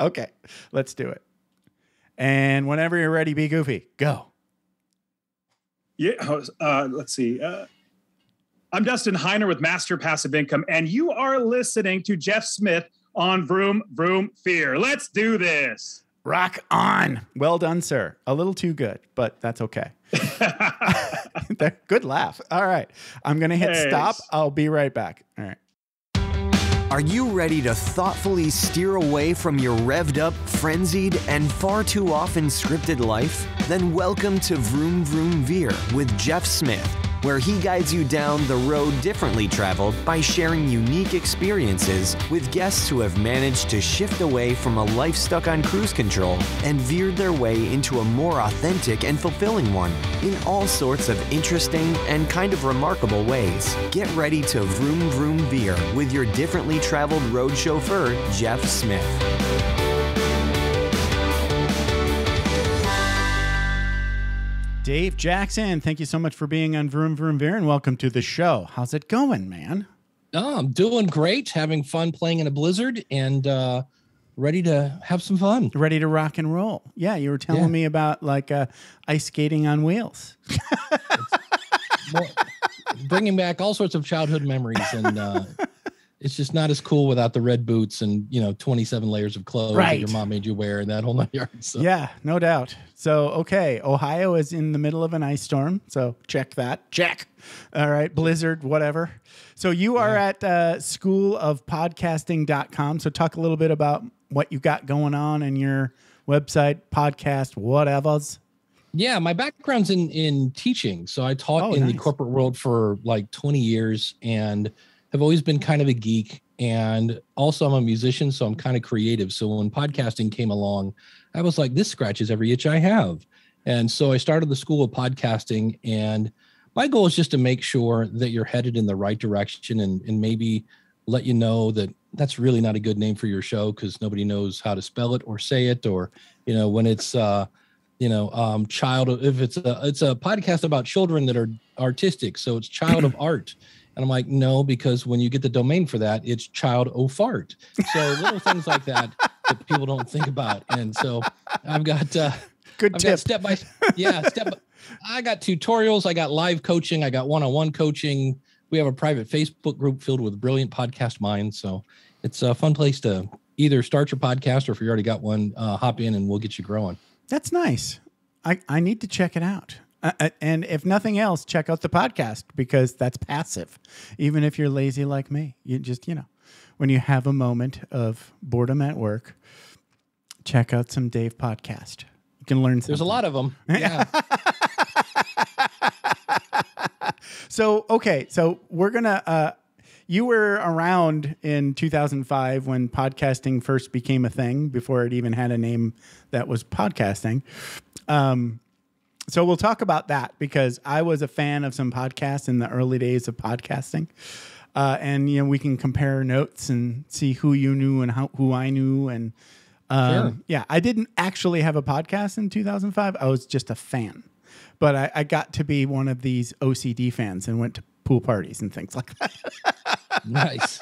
Okay, let's do it. And whenever you're ready, be goofy. Go. Yeah. Let's see. I'm Dustin Heiner with Master Passive Income, and you are listening to Jeff Smith on Vroom, Vroom, Veer. Let's do this. Rock on. Well done, sir. A little too good, but that's okay. Good laugh. All right. I'm going to hit stop. I'll be right back. All right. Are you ready to thoughtfully steer away from your revved up, frenzied, and far too often scripted life? Then welcome to Vroom Vroom Veer with Jeff Smith, where he guides you down the road differently traveled by sharing unique experiences with guests who have managed to shift away from a life stuck on cruise control and veered their way into a more authentic and fulfilling one in all sorts of interesting and kind of remarkable ways. Get ready to Vroom Vroom Veer with your differently traveled road chauffeur, Jeff Smith. Dave Jackson, thank you so much for being on Vroom Vroom Veer, and welcome to the show. How's it going, man? Oh, I'm doing great, having fun playing in a blizzard, and ready to have some fun. Ready to rock and roll. Yeah, you were telling me about like ice skating on wheels. Bringing back all sorts of childhood memories, and it's just not as cool without the red boots and 27 layers of clothes that your mom made you wear and that whole 9 yards. So. Yeah, no doubt. So, okay, Ohio is in the middle of an ice storm, so check that. Check. All right, blizzard, whatever. So you are at schoolofpodcasting.com. So talk a little bit about what you got going on in your website, podcast, whatevers. Yeah, my background's in teaching. So I taught in the corporate world for like 20 years and have always been kind of a geek. And also I'm a musician, so I'm kind of creative. So when podcasting came along, I was like, this scratches every itch I have. And so I started the School of Podcasting, and my goal is just to make sure that you're headed in the right direction and maybe let you know that that's really not a good name for your show because nobody knows how to spell it or say it, or, when it's, child, if it's a podcast about children that are artistic. So it's Child of Art. And I'm like, no, because when you get the domain for that, it's Child O Fart. So little things like that people don't think about. And so I've got good tip. Step by. I got tutorials. I got live coaching. I got one-on-one coaching. We have a private Facebook group filled with brilliant podcast minds. So it's a fun place to either start your podcast, or if you already got one, hop in and we'll get you growing. That's nice. I need to check it out. And if nothing else, check out the podcast because that's passive. Even if you're lazy like me, you just, when you have a moment of boredom at work, check out some Dave podcast. You can learn something. There's a lot of them. Yeah. So we're going to, you were around in 2005 when podcasting first became a thing before it even had a name that was podcasting. So we'll talk about that because I was a fan of some podcasts in the early days of podcasting. And, we can compare notes and see who you knew and who I knew. And sure. Yeah, I didn't actually have a podcast in 2005. I was just a fan. But I got to be one of these OCD fans and went to pool parties and things like that. Nice.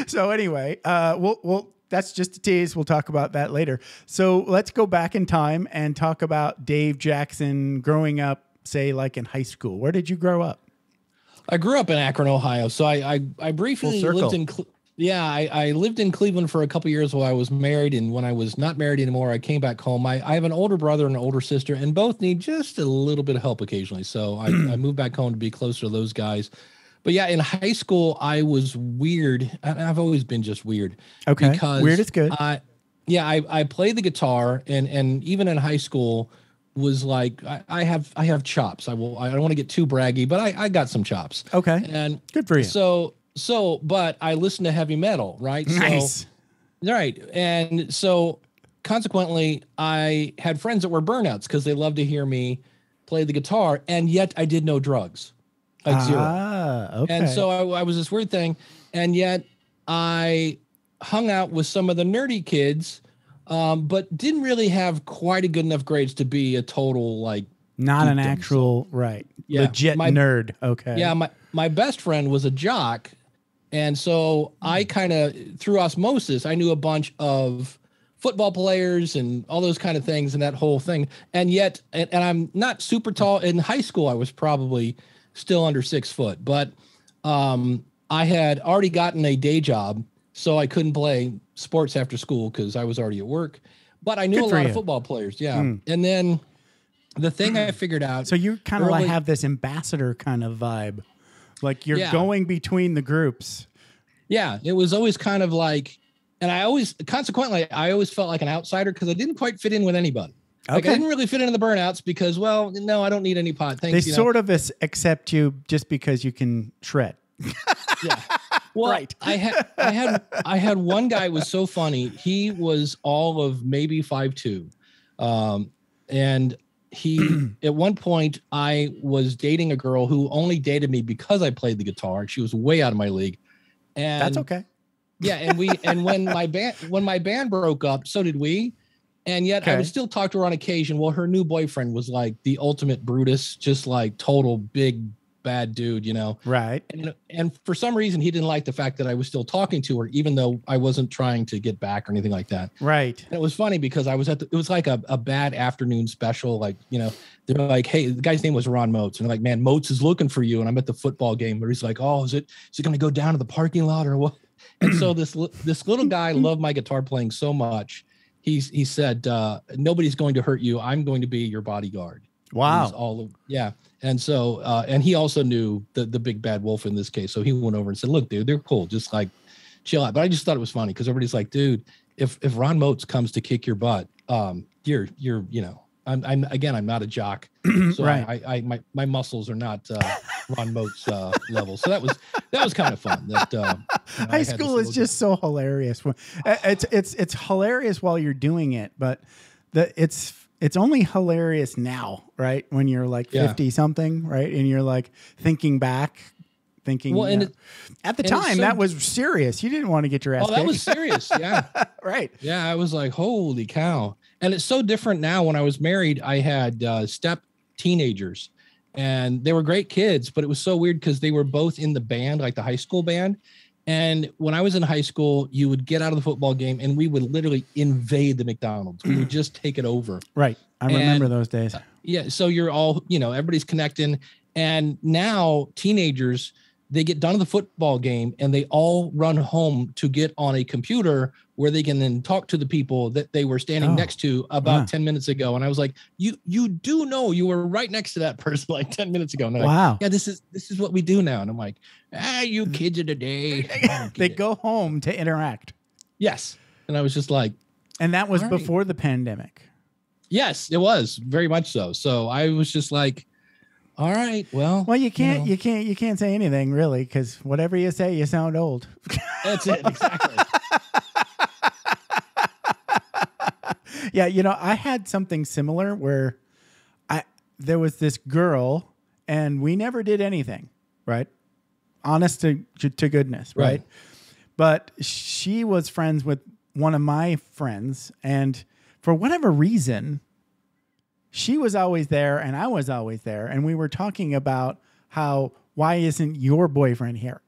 So anyway, we'll that's just a tease. We'll talk about that later. So let's go back in time and talk about Dave Jackson growing up, say like in high school. Where did you grow up? I grew up in Akron, Ohio. So I briefly lived in I lived in Cleveland for a couple of years while I was married, and when I was not married anymore, I came back home. I have an older brother and an older sister, and both need just a little bit of help occasionally. So I moved back home to be closer to those guys. But yeah, in high school, I was weird. I've always been just weird. Okay, because weird is good. I played the guitar, and even in high school was like I have chops. I don't want to get too braggy, but I got some chops. Okay, and good for you. So, but I listen to heavy metal, right? Nice. Right. And so consequently, I had friends that were burnouts because they loved to hear me play the guitar. And yet I did no drugs, like zero. Okay. And so I was this weird thing. And yet I hung out with some of the nerdy kids, but didn't really have quite a good enough grades to be a total, like, not an actual, right. Yeah, legit nerd. Okay. Yeah. My best friend was a jock. And so I kind of, through osmosis, I knew a bunch of football players and all those kind of things and that whole thing. And yet, and I'm not super tall. In high school, I was probably still under 6 foot, but I had already gotten a day job, so I couldn't play sports after school because I was already at work. But I knew a lot of football players. Yeah. And then the thing I figured out. So you kind of like have this ambassador kind of vibe. Like you're going between the groups. Yeah. It was always kind of like, and I always felt like an outsider because I didn't quite fit in with anybody. Like I didn't really fit into the burnouts because, well, no, I don't need any pot. Thanks. They sort of accept you just because you can shred. Yeah. Well, right. I had one guy was so funny. He was all of maybe 5'2". And he, at one point I was dating a girl who only dated me because I played the guitar. She was way out of my league. And that's okay. Yeah. And when my band broke up, so did we. And yet I would still talk to her on occasion. Well, her new boyfriend was like the ultimate Brutus, just like total big bad dude, you know? Right. And for some reason, he didn't like the fact that I was still talking to her, even though I wasn't trying to get back or anything like that. Right. And it was funny because I was it was like a bad afternoon special. Like, you know, they're like, hey, the guy's name was Ron Moats. And they're like, man, Moats is looking for you. And I'm at the football game where he's like, oh, is it going to go down to the parking lot or what? And so this little guy loved my guitar playing so much. He said, nobody's going to hurt you. I'm going to be your bodyguard. Wow. And so, and he also knew the big bad wolf in this case. So he went over and said, look, dude, they're cool. Just like chill out. But I just thought it was funny because everybody's like, dude, if Ron Moats comes to kick your butt, you're, you know, I'm not a jock. So right. My muscles are not Ron Moats level. So that was kind of fun. High school is just so hilarious. It's hilarious while you're doing it, but it's only hilarious now, right? When you're like 50 something, right? And you're like thinking back, well, and at the time that was serious. You didn't want to get your ass kicked. That was serious. Yeah. Right. Yeah. I was like, holy cow. And it's so different now. When I was married, I had step teenagers and they were great kids, but it was so weird because they were both in the band, like the high school band. And when I was in high school, you would get out of the football game and we would literally invade the McDonald's. We would just take it over. Right. I remember those days. Yeah. So you're all, you know, everybody's connecting. And now teenagers, they get done with the football game and they all run home to get on a computer where they can then talk to the people that they were standing next to about 10 minutes ago. And I was like, you do know you were right next to that person like 10 minutes ago. And they're like, yeah, this is what we do now. And I'm like, you kids of the day. They go home to interact. Yes. And I was just like, and that was before the pandemic. Yes, it was very much so. So I was just like, all right, well, you can't say anything really, because whatever you say, you sound old. That's it, exactly. Yeah, you know, I had something similar where there was this girl, and we never did anything, right? Honest to goodness, right? But she was friends with one of my friends, and for whatever reason, she was always there and I was always there. And we were talking about why isn't your boyfriend here?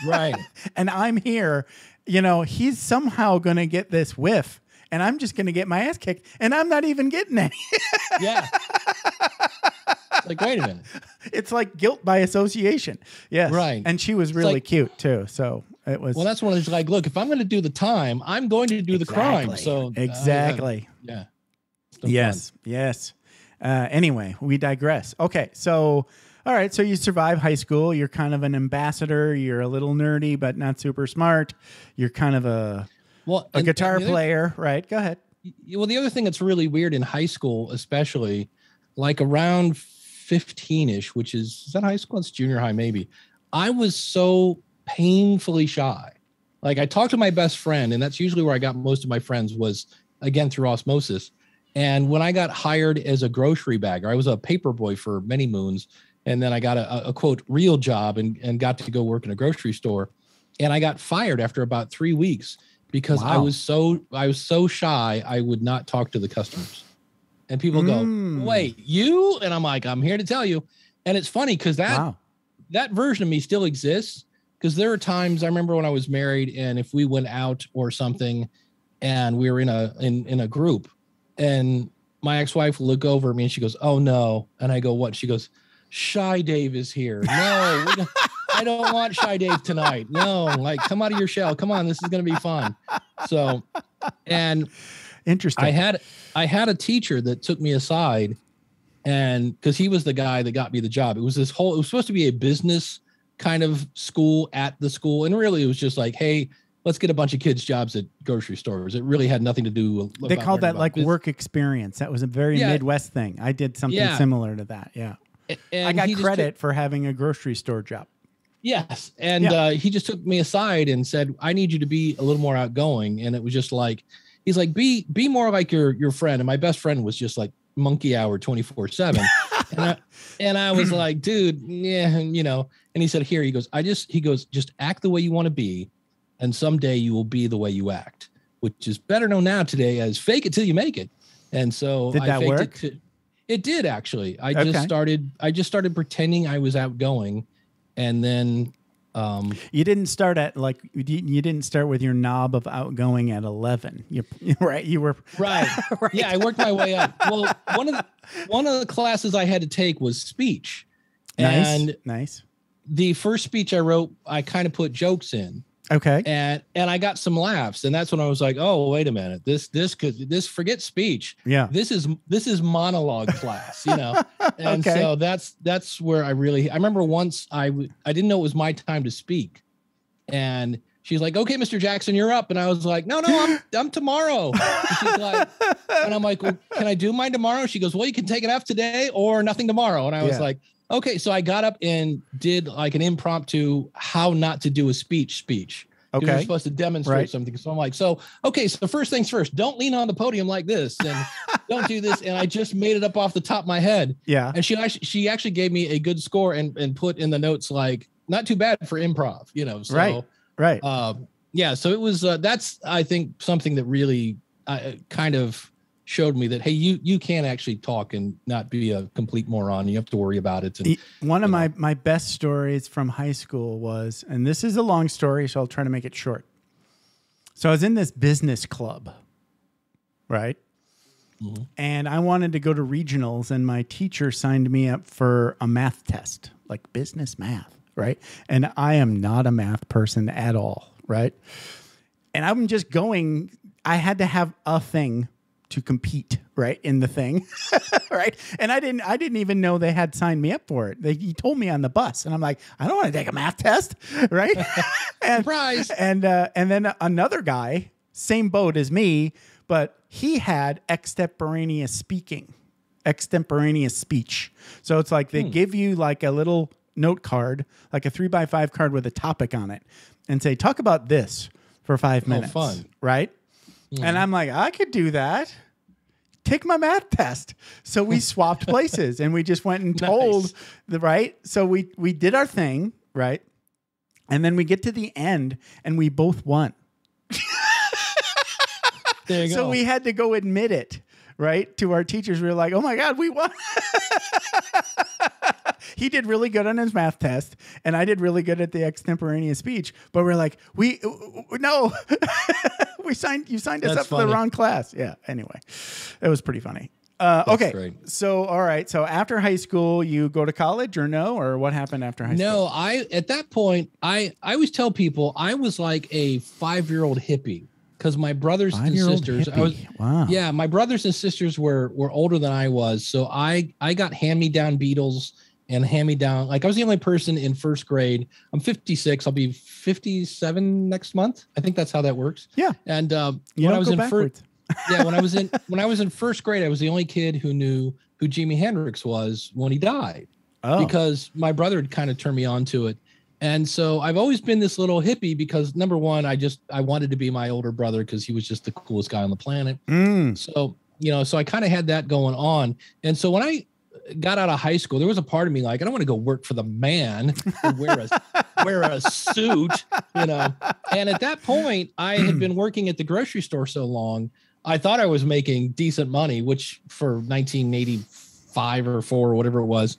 Right. And I'm here, you know, he's somehow going to get this whiff and I'm just going to get my ass kicked and I'm not even getting any. Yeah. Like, wait a minute. It's like guilt by association. Yes. Right. And she was really cute too. So it was. Well, that's one of those like, look, if I'm going to do the time, I'm going to do the crime. So exactly. Yeah. Yes. Fun. Yes. Anyway, we digress. Okay. So, all right. So you survive high school. You're kind of an ambassador. You're a little nerdy, but not super smart. You're kind of a guitar player, right? Go ahead. Well, the other thing that's really weird in high school, especially like around 15-ish, which is that high school? It's junior high, maybe. I was so painfully shy. Like I talked to my best friend, and that's usually where I got most of my friends was, again, through osmosis. And when I got hired as a grocery bagger, I was a paper boy for many moons. And then I got a quote, real job and got to go work in a grocery store. And I got fired after about 3 weeks because I was so shy. I would not talk to the customers. And people go, wait, you? And I'm like, I'm here to tell you. And it's funny because that version of me still exists because there are times I remember when I was married, and if we went out or something and we were in a group, and my ex-wife would look over at me and she goes, "Oh no." And I go, "What?" She goes, "Shy Dave is here." No, I don't want Shy Dave tonight. No, like, come out of your shell. Come on, this is going to be fun. So, and interesting. I had a teacher that took me aside, and because he was the guy that got me the job. It was supposed to be a business kind of school at the school. And really it was just like, hey, let's get a bunch of kids jobs at grocery stores. It really had nothing to do with. They called that like work experience. That was a very Midwest thing. I did something similar to that. Yeah. And I got credit for having a grocery store job. Yes. And he just took me aside and said, I need you to be a little more outgoing. And it was just like, he's like, be more like your friend. And my best friend was just like monkey hour 24/7. and I was like, dude, yeah, you know. And he said, here, he goes, just act the way you want to be. And someday you will be the way you act, which is better known now today as fake it till you make it. And so did that work? It did actually. I just started pretending I was outgoing. And then you didn't start at like you didn't start with your knob of outgoing at 11. Right. You were right. Right. Yeah, I worked my way up. Well, one of the classes I had to take was speech. Nice. The first speech I wrote, I kind of put jokes in. Okay. And I got some laughs, and that's when I was like, oh, wait a minute. This forget speech. Yeah. This is monologue class, you know? And so that's where I remember once I didn't know it was my time to speak. And she's like, okay, Mr. Jackson, you're up. And I was like, no, I'm tomorrow. And she's like, and I'm like, well, can I do mine tomorrow? She goes, well, you can take it off today or nothing tomorrow. And I was like, okay, so I got up and did like an impromptu how not to do a speech. Okay. You're supposed to demonstrate something. So I'm like, so first things first, don't lean on the podium like this and don't do this. And I just made it up off the top of my head. Yeah. And she actually gave me a good score and put in the notes, like, not too bad for improv, you know? So, right. So it was, that's, I think, something that really kind of showed me that, hey, you can actually talk and not be a complete moron. You have to worry about it. And, one of my best stories from high school was, and this is a long story, so I'll try to make it short. So I was in this business club, right? Mm-hmm. And I wanted to go to regionals, and my teacher signed me up for a math test, like business math, right? And I am not a math person at all, right? And I'm just going, I had to have a thing to compete, right, in the thing, right? And I didn't even know they had signed me up for it. He told me on the bus, and I'm like, I don't want to take a math test, right? Surprise! And then another guy, same boat as me, but he had extemporaneous speech. So it's like they give you like a little note card, like a 3x5 card with a topic on it, and say, talk about this for 5 minutes. Fun, right? And I'm like, I could do that. Take my math test. So we swapped places, and we just went and told So we did our thing, right? And then we get to the end, and we both won. There you go. So we had to go admit it, right, to our teachers. We were like, oh my God, we won. He did really good on his math test, and I did really good at the extemporaneous speech. But we're like, no, you signed us up for the wrong class. Yeah. Anyway, it was pretty funny. Okay. Great. So, all right. So after high school, you go to college or no, or what happened after high school? No, at that point, I always tell people I was like a 5-year-old hippie. Because my brothers and sisters, my brothers and sisters were older than I was, so I got hand-me-down Beatles and hand-me-down. Like I was the only person in first grade. I'm 56. I'll be 57 next month. I think that's how that works. Yeah. And when I was in when I was in first grade, I was the only kid who knew who Jimi Hendrix was when he died. Oh. Because my brother had kind of turned me on to it. And so I've always been this little hippie because, number one, I wanted to be my older brother because he was just the coolest guy on the planet. So, so I kind of had that going on. And so when I got out of high school, there was a part of me like, I don't want to go work for the man and wear a suit, And at that point, I had been working at the grocery store so long, I thought I was making decent money, which for 1985 or 4 or whatever it was,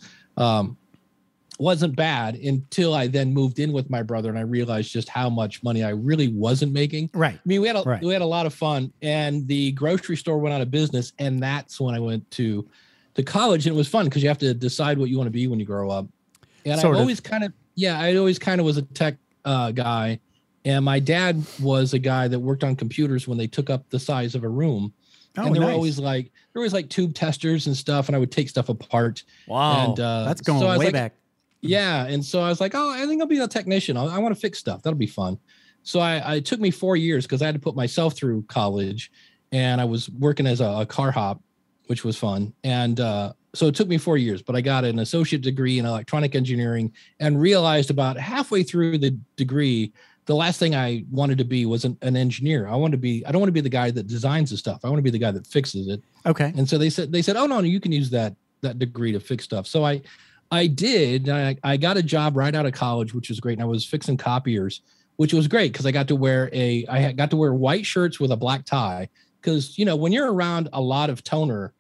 wasn't bad until I then moved in with my brother and I realized just how much money I really wasn't making. Right. I mean, we had a lot of fun, and the grocery store went out of business, and that's when I went to college, and it was fun because you have to decide what you want to be when you grow up. And I always kind of was a tech guy, and my dad was a guy that worked on computers when they took up the size of a room. Oh, and there nice. were always like tube testers and stuff, and I would take stuff apart. Wow, and that's going way back. Yeah. And so I was like, oh, I think I'll be a technician. I want to fix stuff. That'll be fun. So it took me 4 years because I had to put myself through college, and I was working as a car hop, which was fun. And so it took me 4 years, but I got an associate degree in electronic engineering and realized about halfway through the degree, the last thing I wanted to be was an engineer. I don't want to be the guy that designs the stuff. I want to be the guy that fixes it. Okay. And so they said, oh no, you can use that degree to fix stuff. So I did. I got a job right out of college, which was great. And I was fixing copiers, which was great because I got to wear white shirts with a black tie. Because, when you're around a lot of toner,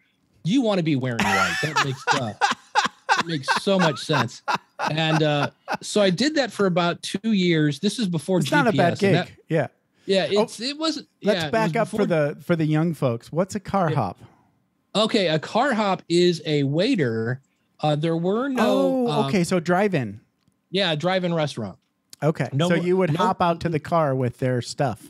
you want to be wearing white. That makes so much sense. And so I did that for about 2 years. This is before it's GPS. Not a bad gig. Yeah. Yeah. It wasn't. Let's back up for the young folks. What's a car hop? Okay. A car hop is a waiter. There were no. Okay. So drive-in. Yeah, drive-in restaurant. Okay. So you would hop out to the car with their stuff.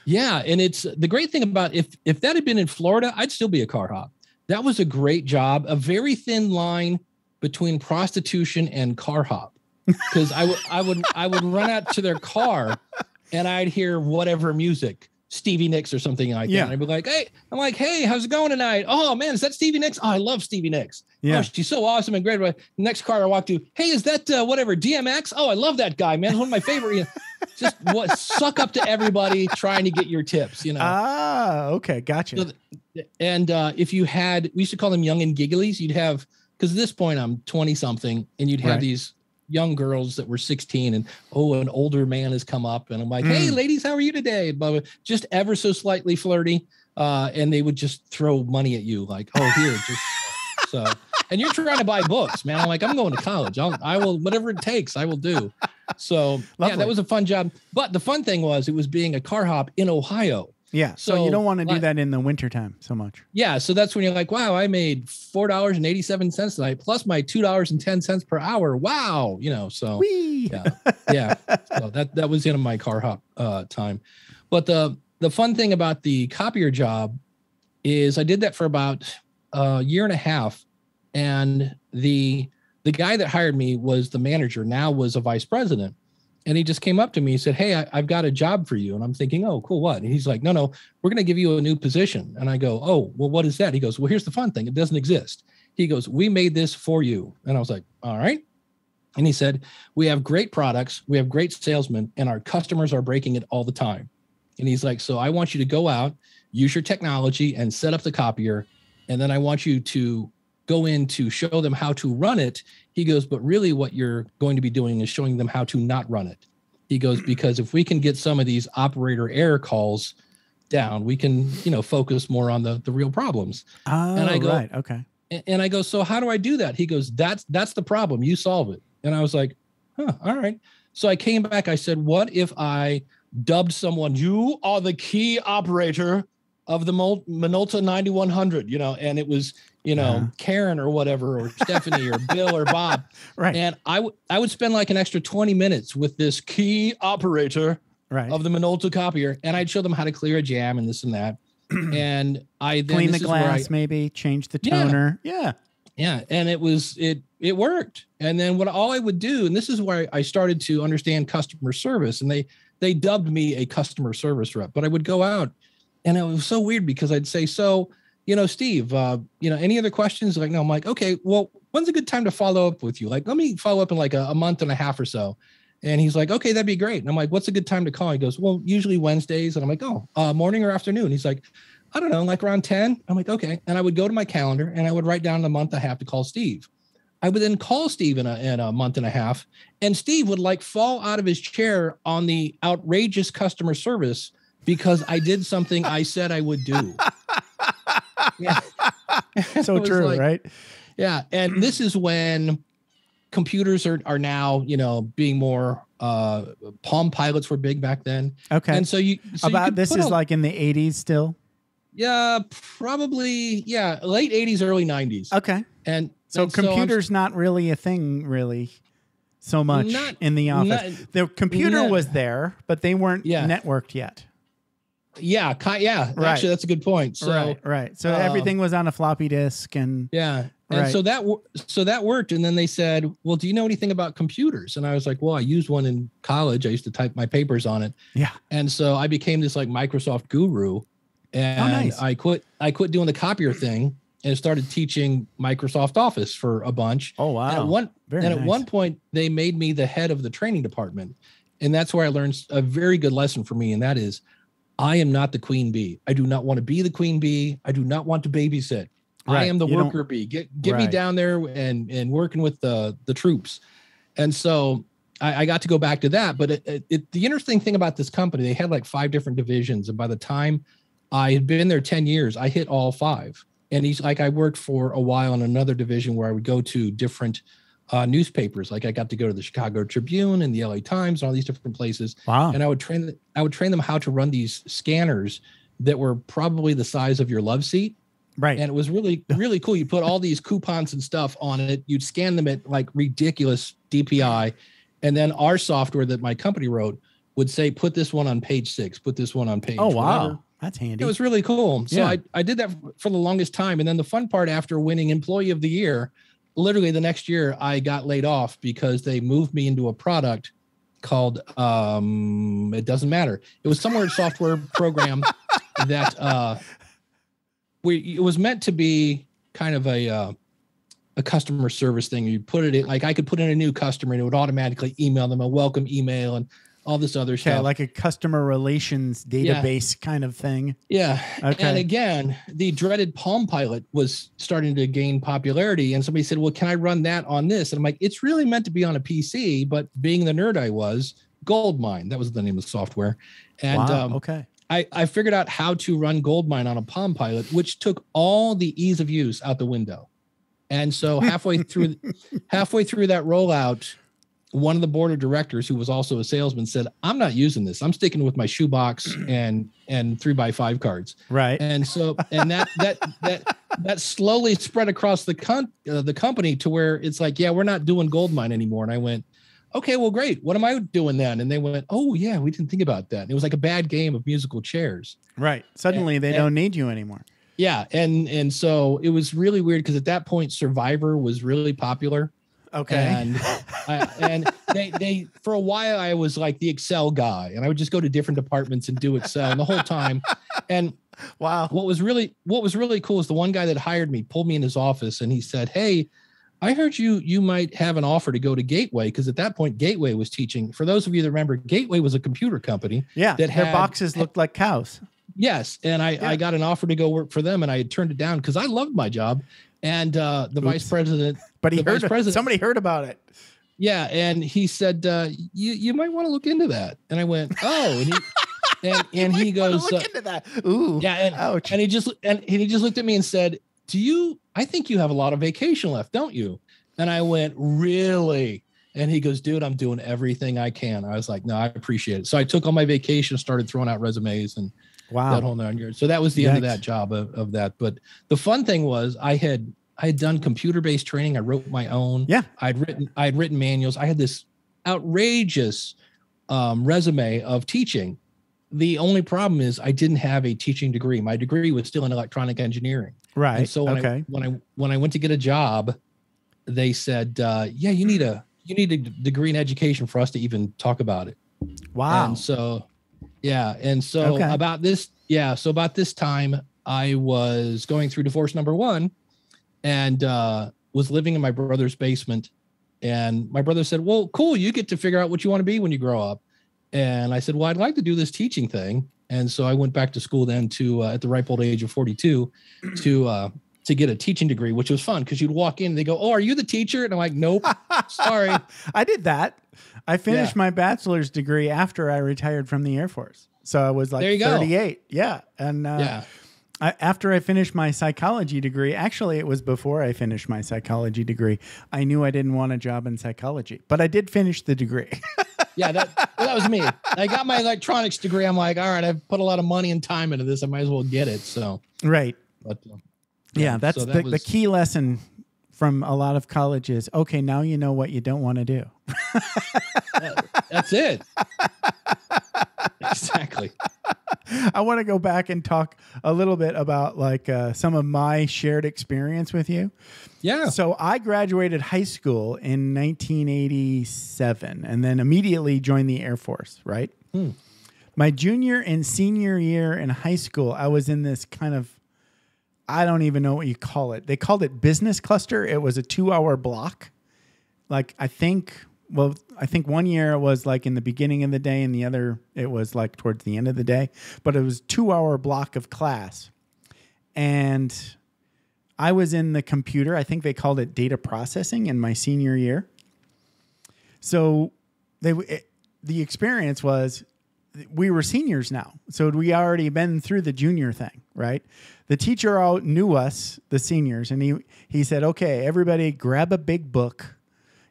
Yeah, and it's the great thing about if that had been in Florida, I'd still be a car hop. That was a great job. A very thin line between prostitution and car hop, because I would run out to their car, and I'd hear whatever music. Stevie Nicks or something like that. And I'd be like, hey, how's it going tonight? Oh man, is that Stevie Nicks? Oh, I love Stevie Nicks. Yeah. Oh, she's so awesome and great. Next car I walk to, hey, is that whatever DMX? Oh, I love that guy, man. He's one of my favorite. Just suck up to everybody trying to get your tips, Ah, okay, gotcha. So, and if we used to call them young and gigglies. You'd have, because at this point I'm 20 something, and you'd have these young girls that were 16, and an older man has come up, and I'm like, hey ladies, how are you today? But just ever so slightly flirty, and they would just throw money at you like, oh, here, just so. And you're trying to buy books, man. I'm like, I'm going to college. I will, whatever it takes, I will do. So yeah, that was a fun job. But the fun thing was, it was being a car hop in Ohio. Yeah. So you don't want to do that in the wintertime so much. Yeah. So that's when you're like, wow, I made $4.87 tonight, plus my $2.10 per hour. Wow. So Whee! yeah. So that was the end of my car hop time. But the fun thing about the copier job is I did that for about a year and a half. And the guy that hired me was the manager, now was a vice president. And he just came up to me and said, hey, I've got a job for you. And I'm thinking, oh, cool, what? And he's like, no, we're going to give you a new position. And I go, oh, well, what is that? He goes, well, here's the fun thing. It doesn't exist. He goes, we made this for you. And I was like, all right. And he said, we have great products. We have great salesmen, and our customers are breaking it all the time. And he's like, so I want you to go out, use your technology and set up the copier. And then I want you to go in to show them how to run it. He goes, but really what you're going to be doing is showing them how to not run it. He goes, because if we can get some of these operator error calls down, we can, focus more on the real problems. Oh, and I go, right. Okay. And I go, so how do I do that? He goes, that's the problem. You solve it. And I was like, all right. So I came back. I said, what if I dubbed someone, you are the key operator of the Minolta 9100, and it was, Karen or whatever, or Stephanie or Bill or Bob. Right. And I would spend like an extra 20 minutes with this key operator of the Minolta copier. And I'd show them how to clear a jam and this and that. And I then clean the glass, maybe change the toner. Yeah. Yeah. And it worked. And then all I would do, and this is where I started to understand customer service, and they dubbed me a customer service rep, but I would go out, and it was so weird because I'd say, so, Steve, any other questions? Like, no. I'm like, okay, well, when's a good time to follow up with you? Like, let me follow up in like a month and a half or so. And he's like, okay, that'd be great. And I'm like, what's a good time to call? He goes, well, usually Wednesdays. And I'm like, oh, morning or afternoon? He's like, I don't know, like around 10. I'm like, okay. And I would go to my calendar and I would write down the month I have to call Steve. I would then call Steve in a month and a half, and Steve would like fall out of his chair on the outrageous customer service because I did something I said I would do. Yeah. So true, right? Yeah. And this is when computers are now, being more, Palm Pilots were big back then. Okay. And so this is like in the 80s still? Yeah, probably. Yeah. Late 80s, early 90s. Okay. And computers not really a thing really so much in the office. The computer was there, but they weren't networked yet. Yeah. Yeah. Right. Actually, that's a good point. So, right. So everything was on a floppy disk and And so that worked. And then they said, well, do you know anything about computers? And I was like, well, I used one in college. I used to type my papers on it. Yeah. And so I became this like Microsoft guru. And I quit doing the copier thing and started teaching Microsoft Office for a bunch. Oh, wow. And at one point they made me the head of the training department. And that's where I learned a very good lesson for me. And that is, I am not the queen bee. I do not want to be the queen bee. I do not want to babysit. Right. I am the worker bee. Get me down there and working with the troops. And so I got to go back to that. But the interesting thing about this company, they had like 5 different divisions. And by the time I had been there 10 years, I hit all 5. And I worked for a while in another division where I would go to different newspapers. Like I got to go to the Chicago Tribune and the LA Times and all these different places. Wow. And I would train them how to run these scanners that were probably the size of your love seat. Right. And it was really, really cool. You put all these coupons and stuff on it. You'd scan them at like ridiculous DPI. And then our software that my company wrote would say, put this one on page 6, put this one on page. Oh, wow. Whatever. That's handy. It was really cool. So I did that for the longest time. And then the fun part, after winning Employee of the Year, literally the next year I got laid off because they moved me into a product called, it doesn't matter. It was somewhere software program that, it was meant to be kind of a customer service thing. You put it in, like I could put in a new customer and it would automatically email them a welcome email and all this other stuff. Like a customer relations database kind of thing. Yeah. Okay. And again, the dreaded Palm Pilot was starting to gain popularity. And somebody said, well, can I run that on this? And I'm like, it's really meant to be on a PC, but being the nerd I was, Goldmine, that was the name of the software. And okay. I figured out how to run Goldmine on a Palm Pilot, which took all the ease of use out the window. And so halfway through that rollout, one of the board of directors, who was also a salesman, said, I'm not using this. I'm sticking with my shoebox and 3x5 cards. Right. And so, and that slowly spread across the company to where it's like, yeah, we're not doing Goldmine anymore. And I went, okay, well, great. What am I doing then? And they went, oh yeah, we didn't think about that. And it was like a bad game of musical chairs. Right. Suddenly they don't need you anymore. Yeah. And so it was really weird because at that point, Survivor was really popular. Okay. And they for a while I was like the Excel guy, and I would just go to different departments and do Excel and the whole time. And wow, what was really cool is the one guy that hired me pulled me in his office and he said, hey, I heard you might have an offer to go to Gateway, because at that point Gateway was teaching. For those of you that remember, Gateway was a computer company. Yeah, that their boxes looked like cows. Yes, and I got an offer to go work for them, and I had turned it down because I loved my job. And the vice president, but somebody heard about it. Yeah, and he said, "You might want to look into that." And I went, "Oh," and he goes, "Look into that." Ooh, yeah, and ouch. And he just looked at me and said, I think you have a lot of vacation left, don't you?" And I went, "Really?" And he goes, "Dude, I'm doing everything I can." I was like, "No, I appreciate it." So I took all my vacation, started throwing out resumes, and that whole 9 years. So that was the end of that job of that. But the fun thing was I had done computer-based training. I wrote my own. Yeah. I'd written manuals. I had this outrageous resume of teaching. The only problem is I didn't have a teaching degree. My degree was still in electronic engineering. Right. And so when I went to get a job, they said, yeah, you need a degree in education for us to even talk about it. Wow. And so, yeah. And so about this time I was going through divorce number 1 and was living in my brother's basement. And my brother said, well, cool. You get to figure out what you want to be when you grow up. And I said, well, I'd like to do this teaching thing. And so I went back to school then at the ripe old age of 42 to get a teaching degree, which was fun because you'd walk in and they go, oh, are you the teacher? And I'm like, nope, sorry. I did that. I finished my bachelor's degree after I retired from the Air Force. So I was like 38. Yeah. And After I finished my psychology degree, actually, it was before I finished my psychology degree, I knew I didn't want a job in psychology, but I did finish the degree. Yeah, that was me. I got my electronics degree. I'm like, all right, I've put a lot of money and time into this. I might as well get it. So, right. But, yeah, that's the key lesson from a lot of colleges. Okay, now you know what you don't want to do. That's it. Exactly. I want to go back and talk a little bit about like some of my shared experience with you. Yeah. So I graduated high school in 1987 and then immediately joined the Air Force, right? My junior and senior year in high school, I was in this kind of, I don't even know what you call it. They called it business cluster. It was a 2-hour block. Like, I think 1 year it was like in the beginning of the day and the other, it was like towards the end of the day, but it was 2-hour block of class. And I was in the computer. I think they called it data processing in my senior year. So the experience was we were seniors now. So we already been through the junior thing, right? The teacher out knew us, the seniors, and he said, okay, everybody grab a big book.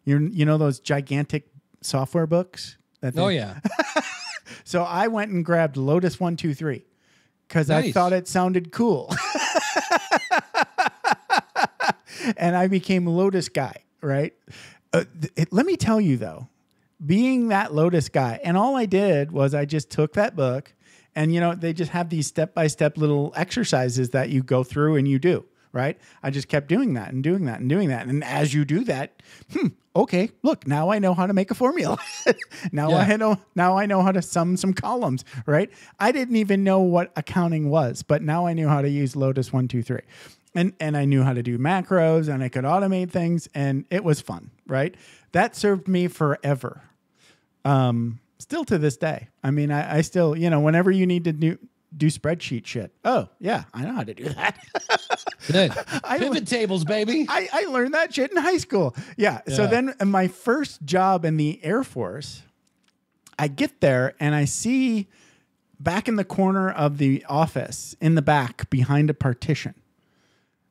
You know those gigantic software books? Oh, yeah. So I went and grabbed Lotus 1-2-3 because Nice. I thought it sounded cool. And I became Lotus guy, right? Let me tell you, though, being that Lotus guy, and all I did was I just took that book and, they just have these step-by-step little exercises that you go through and you do. Right? I just kept doing that and doing that and doing that. And as you do that, okay, look, now I know how to make a formula. Now I know how to sum some columns, right? I didn't even know what accounting was, but now I knew how to use Lotus 1-2-3. And I knew how to do macros and I could automate things and it was fun, right? That served me forever. Still to this day. I mean, I still, whenever you need to do spreadsheet shit. Oh, yeah, I know how to do that. Pivot tables, baby. I learned that shit in high school. Yeah. So then in my first job in the Air Force, I get there and I see back in the corner of the office in the back behind a partition,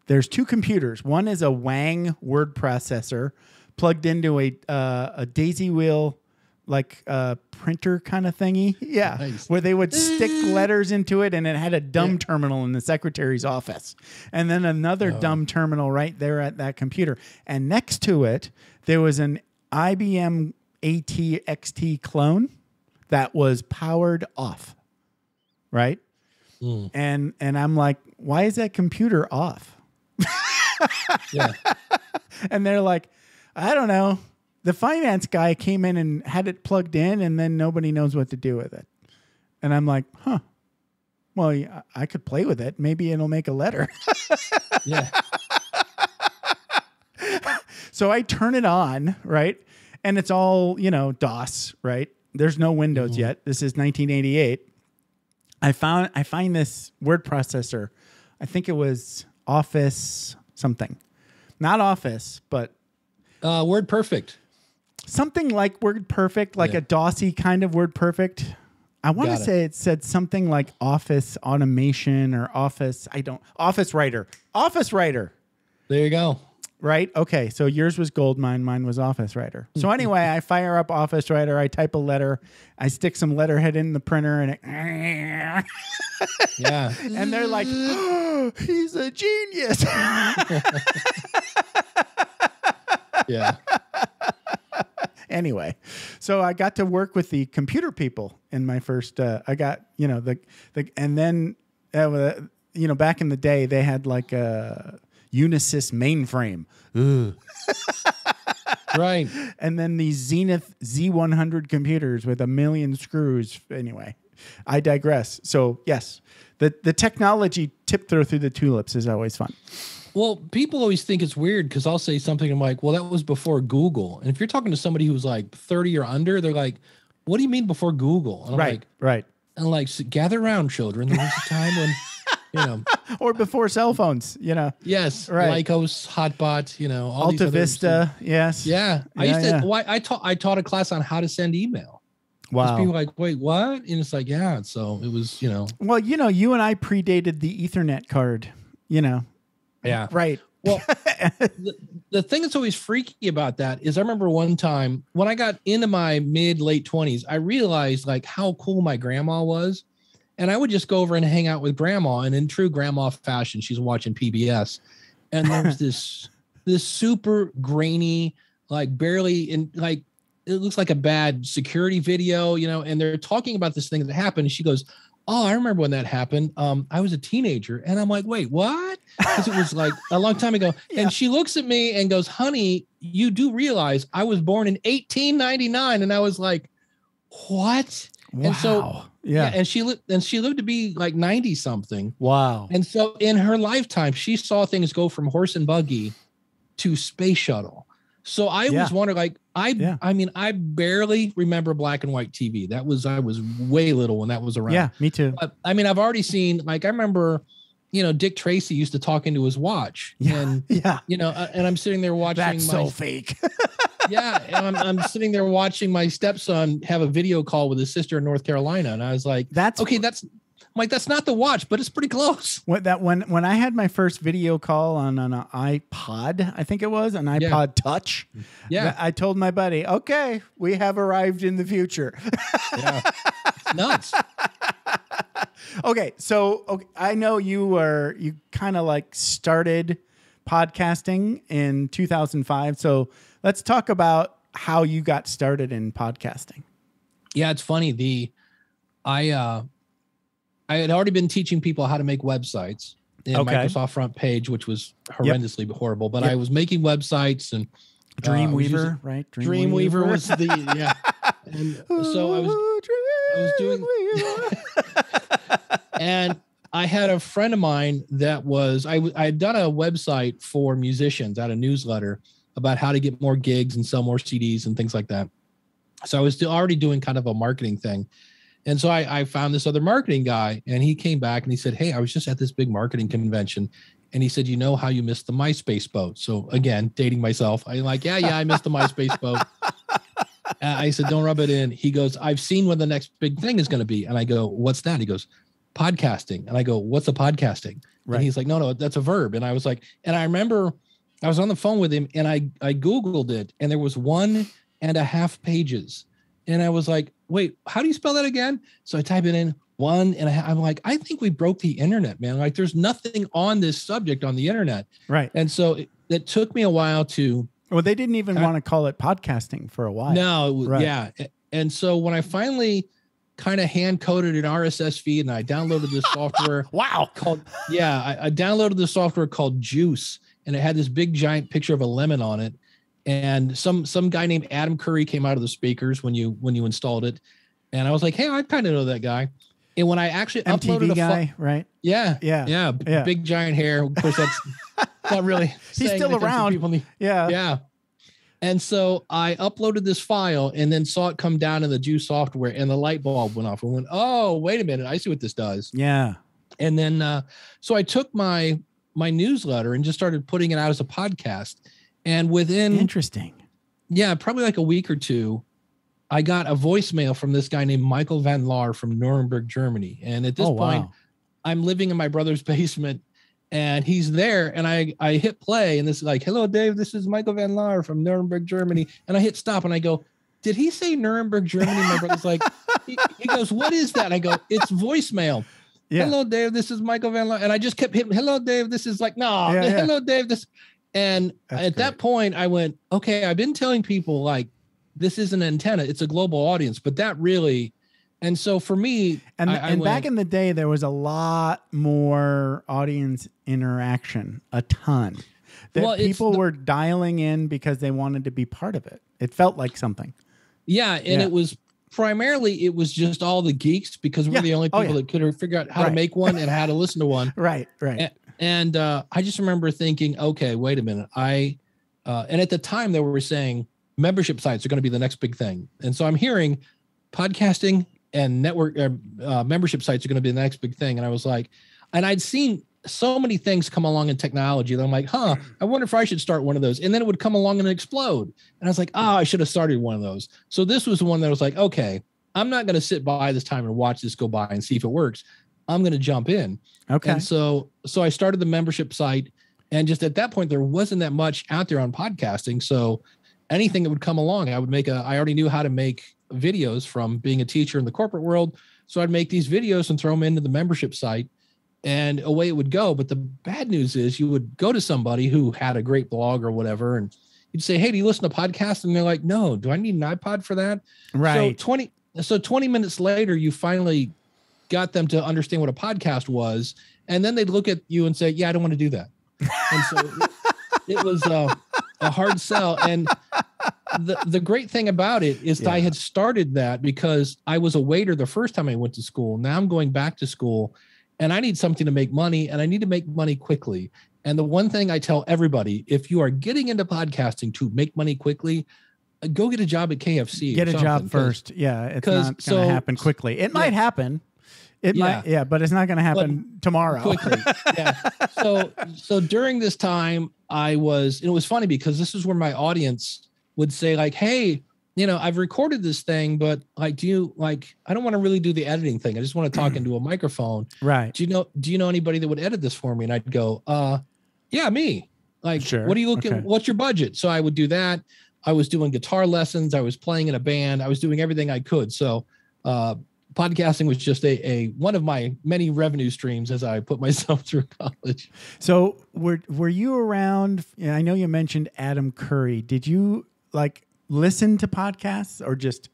there's 2 computers. One is a Wang word processor plugged into a daisy wheel like a printer kind of thingy. Yeah. Nice. Where they would stick letters into it and it had a dumb terminal in the secretary's office. And then another dumb terminal right there at that computer. And next to it, there was an IBM ATXT clone that was powered off. Right? And I'm like, why is that computer off? And they're like, I don't know. The finance guy came in and had it plugged in and then nobody knows what to do with it. And I'm like, well, I could play with it. Maybe it'll make a letter. Yeah. So I turn it on, right? And it's all, DOS, right? There's no Windows yet. This is 1988. I find this word processor. I think it was Office something. Not Office, but Word Perfect. Something like Word Perfect, like a DOSy kind of Word Perfect. I want to say it said something like Office Automation or Office Writer. Office Writer. There you go. Right? Okay. So yours was Goldmine. Mine was Office Writer. So anyway, I fire up Office Writer. I type a letter. I stick some letterhead in the printer and it... Yeah. And they're like, oh, he's a genius. Yeah. Anyway, so I got to work with the computer people in my first, I got, and then, back in the day, they had like a Unisys mainframe. Right. And then these Zenith Z100 computers with 1 million screws. Anyway, I digress. So yes, the technology tiptoe through the tulips is always fun. Well, people always think it's weird because I'll say something. I'm like, well, that was before Google. And if you're talking to somebody who's like 30 or under, they're like, what do you mean before Google? And I'm right. And I'm like, so gather around, children. There was a time when, or before cell phones, Yes. Right. Lycos, Hotbot, all Alta these others. Vista. Yes. Yeah. I taught a class on how to send email. Wow. People like, wait, what? And it's like, yeah. So it was, Well, you and I predated the Ethernet card, Yeah. Right. Well, the thing that's always freaky about that is I remember one time when I got into my late 20s, I realized like how cool my grandma was. And I would just go over and hang out with grandma. And in true grandma fashion, she's watching PBS. And there's this super grainy, like barely in like, it looks like a bad security video, and they're talking about this thing that happened. And she goes, oh, I remember when that happened. I was a teenager. And I'm like, wait, what? Because it was like a long time ago. Yeah. And she looks at me and goes, honey, you do realize I was born in 1899. And I was like, what? Wow. And so, and she lived to be like 90 something. Wow. And so in her lifetime, she saw things go from horse and buggy to space shuttle. So I was wondering, like, I mean, I barely remember black and white TV. I was way little when that was around. Yeah, me too. But, I mean, I've already seen, like, I remember, Dick Tracy used to talk into his watch. And, and I'm sitting there watching. That's so fake. Yeah. And I'm sitting there watching my stepson have a video call with his sister in North Carolina. And I was like, that's not the watch, but it's pretty close. When I had my first video call on an iPod, I think it was an iPod Touch. Yeah. I told my buddy, okay, we have arrived in the future. Yeah. It's nuts. Okay. So I know you kind of like started podcasting in 2005. So let's talk about how you got started in podcasting. Yeah, it's funny. I had already been teaching people how to make websites in Microsoft Front Page, which was horrendously horrible. But I was making websites and Dreamweaver, right? Dreamweaver was the And so I was doing, and I had a friend of mine that was I had done a website for musicians, at a newsletter about how to get more gigs and sell more CDs and things like that. So I was already doing kind of a marketing thing. And so I found this other marketing guy, and he came back and he said, hey, I was just at this big marketing convention. And he said, you know how you missed the MySpace boat? So again, dating myself. I'm like, yeah, I missed the MySpace boat. I said, don't rub it in. He goes, I've seen what the next big thing is going to be. And I go, what's that? He goes, podcasting. And I go, what's a podcasting? Right. And he's like, no, that's a verb. And I was like, and I remember I was on the phone with him and I Googled it, and there was 1.5 pages. And I was like, wait, how do you spell that again? So I type it in 1.5. I'm like, I think we broke the internet, man. Like, there's nothing on this subject on the internet. Right. And so it took me a while to. Well, they didn't even want to call it podcasting for a while. No. Right. Yeah. And so when I finally kind of hand coded an RSS feed and I downloaded this software. Wow. I downloaded the software called Juice, and it had this big giant picture of a lemon on it. And some guy named Adam Curry came out of the speakers when you installed it. And I was like, hey, I kind of know that guy. And when I actually uploaded guy, right? Yeah. Big giant hair. Of course, that's not really. He's still around. Yeah. And so I uploaded this file and then saw it come down in the Juice software, and the light bulb went off and went, oh, wait a minute. I see what this does. Yeah. And then, so I took my newsletter and just started putting it out as a podcast. And within probably like a week or two, I got a voicemail from this guy named Michael Van Laar from Nuremberg, Germany. And at this point, I'm living in my brother's basement, and he's there. And I hit play, and this is like, hello, Dave, this is Michael Van Laar from Nuremberg, Germany. And I hit stop, and I go, did he say Nuremberg, Germany? My brother's like, he goes, what is that? I go, it's voicemail. Yeah. Hello, Dave, this is Michael Van Laar. And I just kept hitting, hello, Dave, this is like, hello, Dave, this. And at that point, I went, okay, I've been telling people like, this is an antenna. It's a global audience, but that really, and so for me, and back in the day, there was a lot more audience interaction, a ton. People were dialing in because they wanted to be part of it. It felt like something. Yeah. And it was primarily, it was just all the geeks, because we're the only people that could figure out how to make one and how to listen to one. Right. And I just remember thinking, okay, wait a minute. And at the time they were saying membership sites are going to be the next big thing. And so I'm hearing podcasting and network membership sites are going to be the next big thing. And I was like, and I'd seen so many things come along in technology that I'm like, I wonder if I should start one of those. And then it would come along and explode. And I was like, I should have started one of those. So this was one that was like, okay, I'm not going to sit by this time and watch this go by and see if it works. I'm going to jump in. Okay. And so I started the membership site, and just at that point, there wasn't that much out there on podcasting. So anything that would come along, I already knew how to make videos from being a teacher in the corporate world. So I'd make these videos and throw them into the membership site, and away it would go. But the bad news is you would go to somebody who had a great blog or whatever, and you'd say, hey, do you listen to podcasts? And they're like, no, do I need an iPod for that? Right. So 20 minutes later, you finally got them to understand what a podcast was. And then they'd look at you and say, yeah, I don't want to do that. And so it was a hard sell. And the great thing about it is that I had started that because I was a waiter the first time I went to school. Now I'm going back to school, and I need something to make money, and I need to make money quickly. And the one thing I tell everybody, if you are getting into podcasting to make money quickly, go get a job at KFC. Get a job first. Yeah. It's not going to happen quickly. It might happen. It might, but it's not going to happen tomorrow. Quickly. Yeah. So during this time, it was funny because this is where my audience would say like, hey, I've recorded this thing, but like, I don't want to really do the editing thing. I just want to talk into a microphone. Right. Do you know anybody that would edit this for me? And I'd go, yeah, me. Like, sure. What are you looking? Okay. What's your budget? So I would do that. I was doing guitar lessons. I was playing in a band. I was doing everything I could. So, podcasting was just a one of my many revenue streams as I put myself through college. So were you around? I know you mentioned Adam Curry. Did you listen to podcasts or just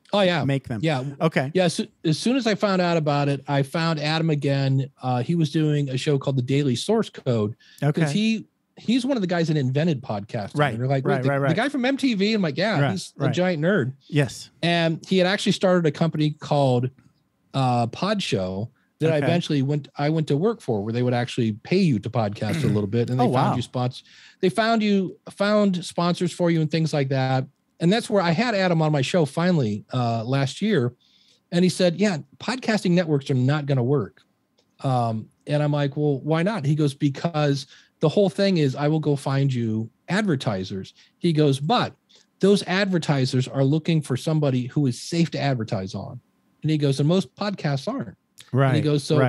make them? Yeah. Okay. Yeah. So as soon as I found out about it, I found Adam again. He was doing a show called The Daily Source Code. Okay. Because he's one of the guys that invented podcasting. Right. And they're like, right. The guy from MTV. I'm like, yeah, he's a giant nerd. Yes. And he had actually started a company called Pod Show that I eventually went to work for, where they would actually pay you to podcast a little bit, and they found you spots. They found sponsors for you and things like that. And that's where I had Adam on my show finally last year, and he said, "Yeah, podcasting networks are not going to work." And I'm like, "Well, why not?" He goes, "Because the whole thing is, I will go find you advertisers." He goes, "But those advertisers are looking for somebody who is safe to advertise on." And he goes, and most podcasts aren't. Right. And he goes, so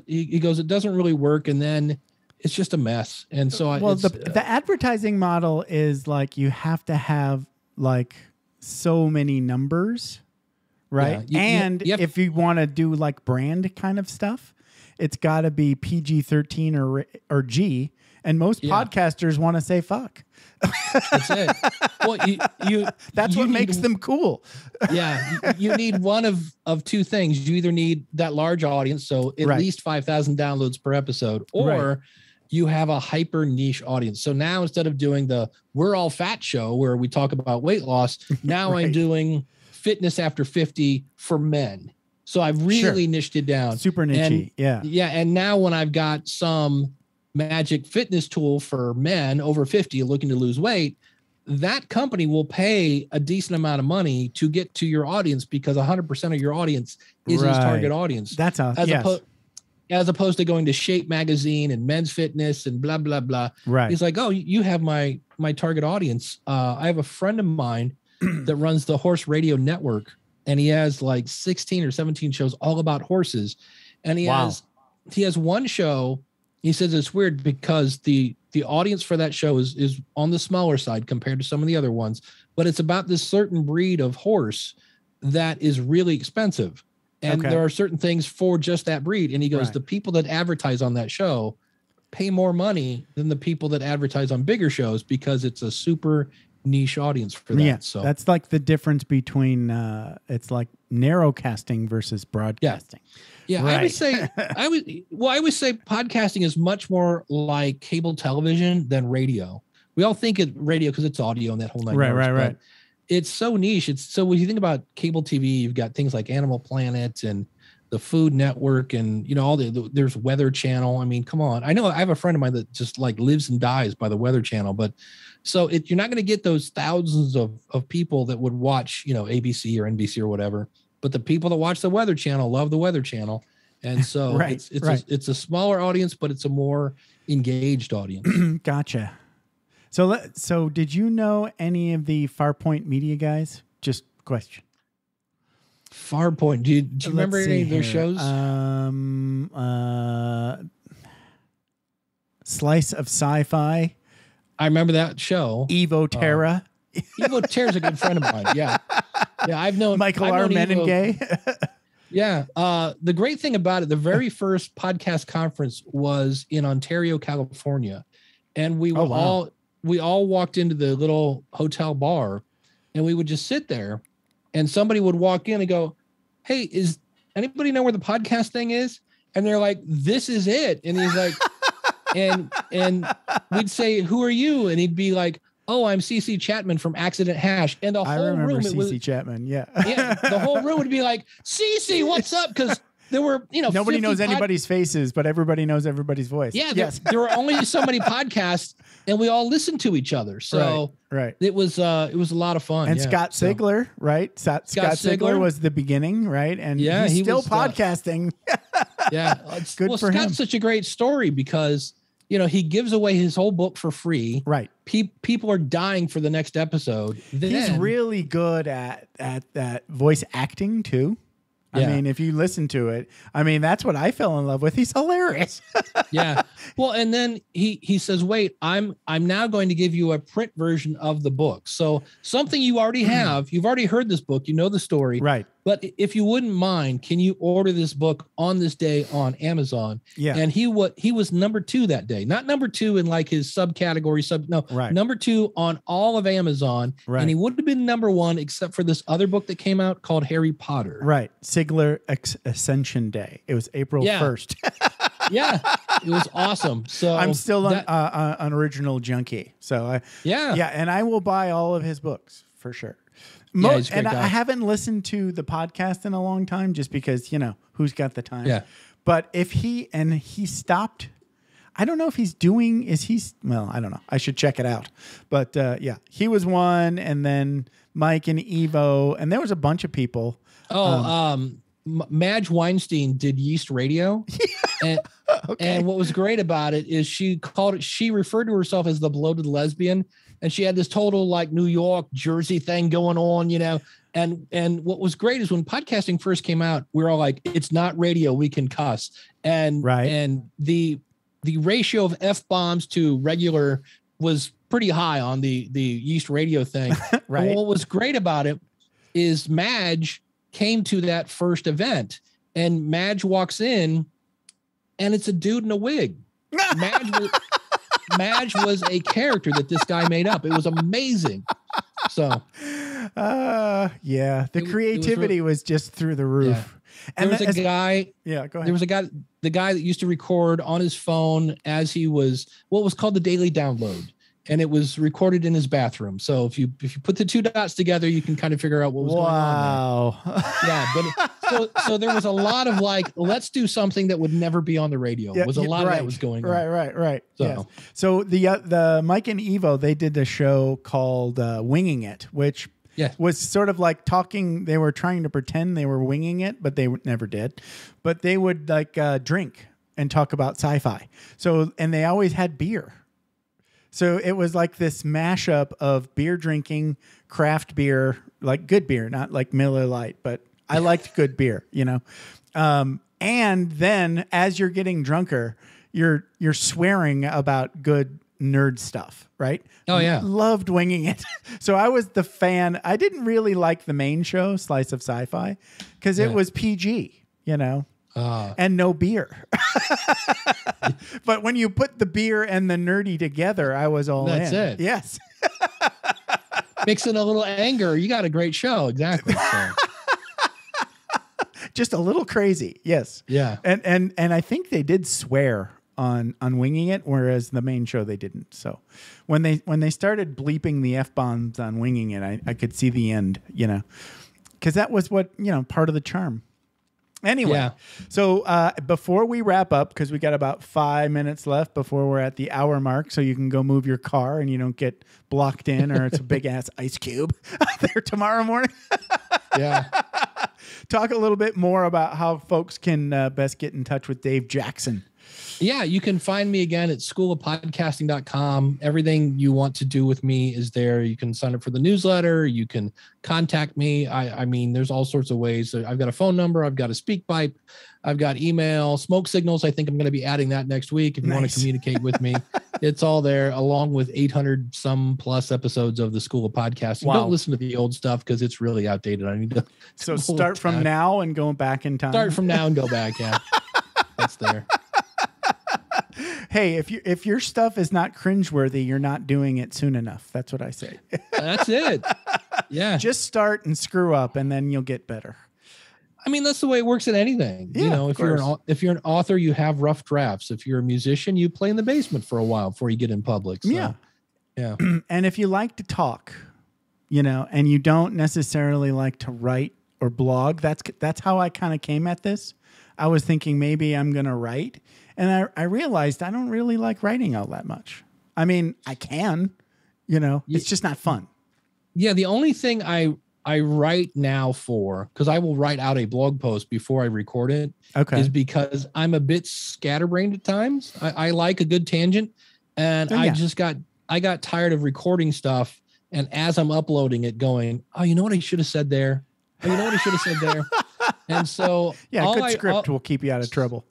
he goes, it doesn't really work. And then it's just a mess. And so the advertising model is like, you have to have so many numbers, right? Yeah, if you want to do brand kind of stuff, it's got to be PG-13 or G. And most podcasters want to say fuck. That's it. Well, that's what makes them cool. Yeah. You need one of two things. You either need that large audience, so at least 5,000 downloads per episode, or you have a hyper niche audience. So now instead of doing the We're All Fat show where we talk about weight loss, now I'm doing Fitness After 50 for men. So I've really niched it down. Super niche. Yeah. And now when I've got some magic fitness tool for men over 50 looking to lose weight, that company will pay a decent amount of money to get to your audience, because 100% of your audience is his target audience. That's as opposed to going to Shape Magazine and Men's Fitness and blah, blah, blah. Right. He's like, oh, you have my target audience. I have a friend of mine that runs the Horse Radio Network, and he has 16 or 17 shows all about horses. And he has one show. He says it's weird because the audience for that show is on the smaller side compared to some of the other ones, but it's about this certain breed of horse that is really expensive. And there are certain things for just that breed. And he goes, the people that advertise on that show pay more money than the people that advertise on bigger shows, because it's a super niche audience for that. Yeah, so that's the difference between it's like narrowcasting versus broadcasting. Yeah, right. I would say podcasting is much more like cable television than radio. We all think it radio because it's audio and that whole nine yards, right. It's so niche. So when you think about cable TV, you've got things like Animal Planet and the Food Network, and there's Weather Channel. I mean, come on. I know I have a friend of mine that just lives and dies by the Weather Channel, but so you're not going to get those thousands of people that would watch ABC or NBC or whatever. But the people that watch the Weather Channel love the Weather Channel. And so it's a smaller audience, but it's a more engaged audience. Gotcha. So did you know any of the Farpoint Media guys? Just question. Farpoint. Do you remember any of their shows? Slice of Sci-Fi. I remember that show. Evo Terra. Evo Terra's a good friend of mine. Yeah. Yeah. I've known Michael R. Menengay. Yeah. The great thing about it, the very first podcast conference was in Ontario, California. And we were we all walked into the little hotel bar and we would just sit there and somebody would walk in and go, "Hey, is anybody know where the podcast thing is?" And they're like, "This is it." And he's like, and we'd say, "Who are you?" And he'd be like, "Oh, I'm CC Chapman from Accident Hash." And the whole room, CC Chapman. Yeah. Yeah. The whole room would be like, "CC, what's up?" Because there were, nobody knows anybody's faces, but everybody knows everybody's voice. Yeah. Yes. There were only so many podcasts and we all listened to each other. So right. It was a lot of fun. And Scott Sigler, right? Scott Sigler was the beginning, right? And he's still podcasting. Yeah. Good for him. Scott's such a great story because, he gives away his whole book for free. Right. People are dying for the next episode. He's really good at that voice acting too. I mean, if you listen to it, that's what I fell in love with. He's hilarious. Yeah. Well, and then he says, "Wait, I'm now going to give you a print version of the book." So something you already have, you've already heard this book, you know the story. Right. But if you wouldn't mind, can you order this book on this day on Amazon? Yeah. And he was number 2 that day, not number 2 in like his subcategory, number 2 on all of Amazon. Right. And he would have been number 1 except for this other book that came out called Harry Potter. Right. Sigler Ascension Day. It was April 1st. Yeah. It was awesome. So I'm still an original junkie. So and I will buy all of his books for sure. And I haven't listened to the podcast in a long time just because, who's got the time? Yeah. But if he stopped, I don't know if I don't know. I should check it out. But he was one, and then Mike and Evo, and there was a bunch of people. Madge Weinstein did Yeast Radio. And, and what was great about it is she referred to herself as the bloated lesbian. And she had this total like New York, Jersey thing going on, And what was great is when podcasting first came out, we were all like, it's not radio, we can cuss. And the ratio of F-bombs to regular was pretty high on the Yeast Radio thing. Right. And what was great about it is Madge came to that first event and Madge walks in and it's a dude in a wig. Madge was a character that this guy made up. It was amazing. So, the creativity was just through the roof. Yeah. And there was a guy. Yeah, go ahead. There was the guy that used to record on his phone as he was what was called the daily download. And it was recorded in his bathroom. So if you put the 2 dots together, you can kind of figure out what was going on there. Yeah, but so there was a lot of like, let's do something that would never be on the radio. It was a lot of that was going on. Right. So the Mike and Evo, they did a show called Winging It, which was sort of like talking. They were trying to pretend they were winging it, but they never did. But they would like drink and talk about sci-fi. So and they always had beer. So it was like this mashup of beer drinking, craft beer, like good beer, not like Miller Lite, but I liked good beer, and then as you're getting drunker, you're swearing about good nerd stuff, right? Oh yeah. Loved Winging It. So I was the fan. I didn't really like the main show, Slice of Sci-Fi, because it was PG, and no beer. But when you put the beer and the nerdy together, I was all in. That's it. Yes. Mix in a little anger. You got a great show. Exactly. So. Just a little crazy. Yes. Yeah. And I think they did swear on Winging It, whereas the main show they didn't. So when they started bleeping the F-bombs on Winging It, I could see the end, because that was what, part of the charm. Anyway, so before we wrap up, because we got about 5 minutes left before we're at the hour mark, so you can go move your car and you don't get blocked in or it's a big ass ice cube out there tomorrow morning. Yeah. Talk a little bit more about how folks can best get in touch with Dave Jackson. Yeah, you can find me again at schoolofpodcasting.com. Everything you want to do with me is there. You can sign up for the newsletter. You can contact me. I mean, there's all sorts of ways. I've got a phone number. I've got a speak pipe. I've got email, smoke signals. I think I'm going to be adding that next week. If you want to communicate with me, it's all there, along with 800 some plus episodes of the School of Podcasting. Wow. Don't listen to the old stuff because it's really outdated. I need to. So start from now and go back in time. Start from now and go back. Yeah, that's there. Hey, if your stuff is not cringeworthy, you're not doing it soon enough. That's what I say. That's it. Yeah. Just start and screw up, and then you'll get better. I mean, that's the way it works in anything. Yeah, you know, if you're an author, you have rough drafts. If you're a musician, you play in the basement for a while before you get in public. So, yeah. And if you like to talk, you know, and you don't necessarily like to write or blog, that's how I kind of came at this. I was thinking maybe I'm going to write. And I realized I don't really like writing all that much. I mean, I can, you know, it's just not fun. Yeah. The only thing I write now for, because I will write out a blog post before I record it, is because I'm a bit scatterbrained at times. I like a good tangent, and I got tired of recording stuff. And as I'm uploading it, going, oh, you know what I should have said there? Oh, you know what I should have said there? And so a good script will keep you out of trouble.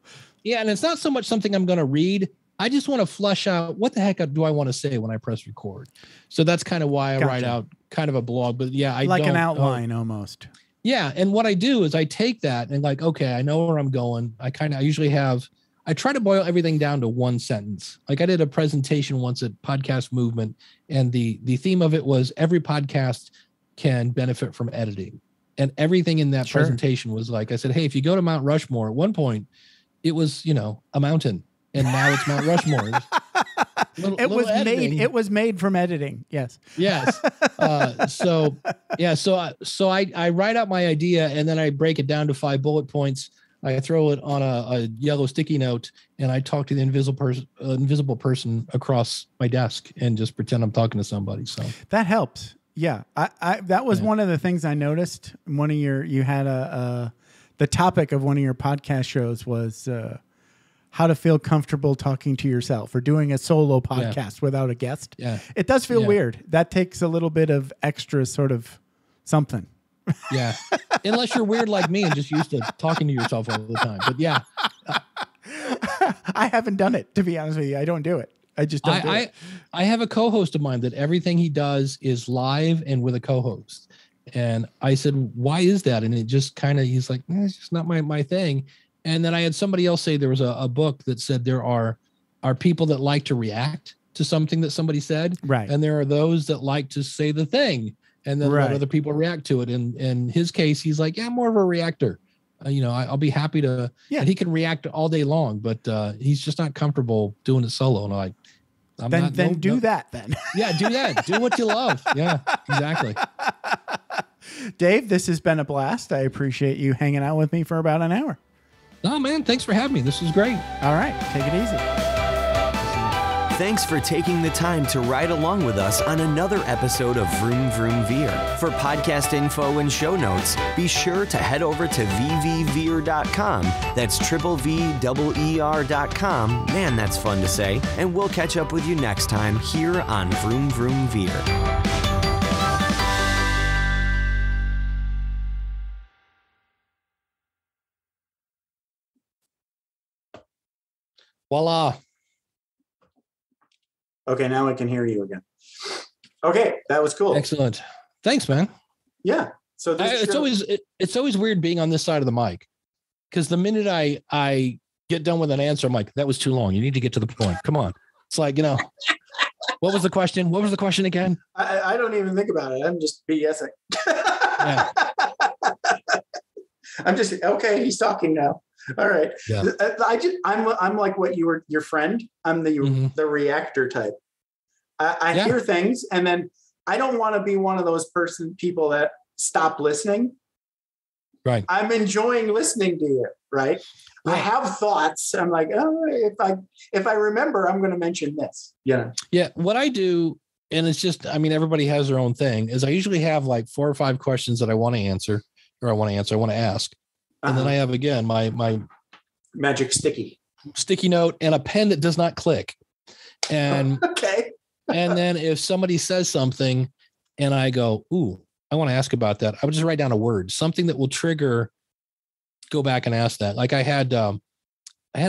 Yeah, and it's not so much something I'm going to read. I just want to flesh out what the heck do I want to say when I press record. So that's kind of why I write out kind of a blog. But yeah, I like an outline almost. Yeah, and what I do is I take that and like, okay, I know where I'm going. I try to boil everything down to one sentence. Like I did a presentation once at Podcast Movement, and the theme of it was every podcast can benefit from editing. And everything in that presentation was like, I said, hey, if you go to Mount Rushmore, at one point, it was, you know, a mountain, and now it's Mount Rushmore. It was made from editing. Yes. Yes. So I write out my idea, and then I break it down to 5 bullet points. I throw it on a yellow sticky note, and I talk to the invisible person across my desk and just pretend I'm talking to somebody. So that helps. Yeah. That was one of the things I noticed. You had the topic of one of your podcast shows was how to feel comfortable talking to yourself or doing a solo podcast without a guest. Yeah. It does feel weird. That takes a little bit of extra sort of something. Yeah. Unless you're weird like me and just used to talking to yourself all the time. But yeah. I haven't done it, to be honest with you. I don't do it. I just don't do it. I have a co-host of mine that everything he does is live and with a co-host. And I said, why is that? And it just kind of, he's like, it's just not my thing. And then I had somebody else say there was a book that said there are people that like to react to something that somebody said. Right. And there are those that like to say the thing and then let other people react to it. And in his case, he's like, yeah, I'm more of a reactor. I'll be happy to, and he can react all day long, but he's just not comfortable doing it solo. And then do that. Yeah, do that. Do what you love. Yeah, exactly. Dave, this has been a blast. I appreciate you hanging out with me for about an hour. Oh, man, thanks for having me. This was great. All right, take it easy. Thanks for taking the time to ride along with us on another episode of Vroom Vroom Veer. For podcast info and show notes, be sure to head over to vvveer.com. That's VVER.com. Man, that's fun to say. And we'll catch up with you next time here on Vroom Vroom Veer. Voila. Okay, now I can hear you again. Okay, that was cool. Excellent. Thanks, man. Yeah. So it's always weird being on this side of the mic, because the minute I get done with an answer, I'm like, that was too long. You need to get to the point. Come on. It's like, what was the question? What was the question again? I don't even think about it. I'm just BSing. Yeah. I'm just, okay, he's talking now. All right. Yeah. I'm like what you were, your friend. I'm the reactor type. I hear things, and then I don't want to be one of those people that stop listening. Right. I'm enjoying listening to you. Right. I have thoughts. I'm like, oh, if I remember, I'm going to mention this. Yeah. Yeah. What I do, and it's just, everybody has their own thing, is I usually have like 4 or 5 questions that I want to answer, I want to ask. And then I have, again, my magic sticky. sticky note, and a pen that does not click. And okay. And then if somebody says something and I go, ooh, I want to ask about that, I would just write down a word, something that will trigger, go back and ask that. Like I had a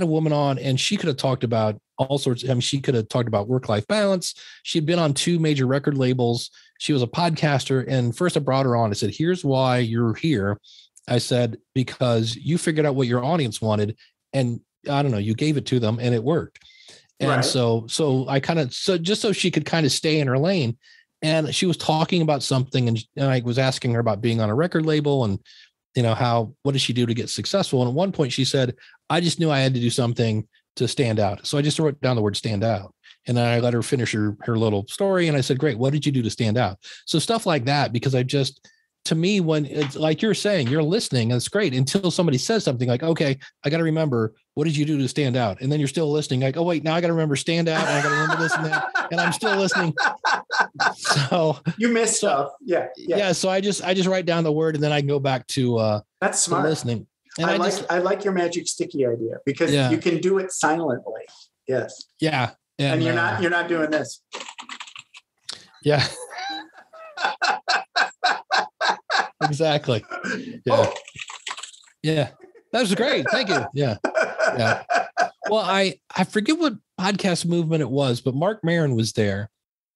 woman on, and she could have talked about all sorts. I mean, she could have talked about work-life balance. She'd been on 2 major record labels. She was a podcaster. And first I brought her on. I said, here's why you're here. I said, because you figured out what your audience wanted, and I don't know, you gave it to them and it worked. And right. so I kind of, just so she could kind of stay in her lane. And she was talking about something, and I was asking her about being on a record label and, what does she do to get successful? And at one point she said, I just knew I had to do something to stand out. So I just wrote down the word stand out. And then I let her finish her little story. And I said, great, what did you do to stand out? So stuff like that, because to me, when it's like you're saying, you're listening, and it's great until somebody says something like, okay, I got to remember, what did you do to stand out? And then you're still listening like, oh, wait, now I got to remember stand out. And I got to remember this and that. And I'm still listening. So you missed stuff. Yeah. Yeah. So I just write down the word, and then I can go back to that's smart. Listening. And I like your magic sticky idea, because you can do it silently. Yes. Yeah. And you're not doing this. Yeah. Exactly. Yeah. Oh. Yeah. That was great. Thank you. Yeah. Yeah. Well, I forget what podcast movement it was, but Mark Maron was there,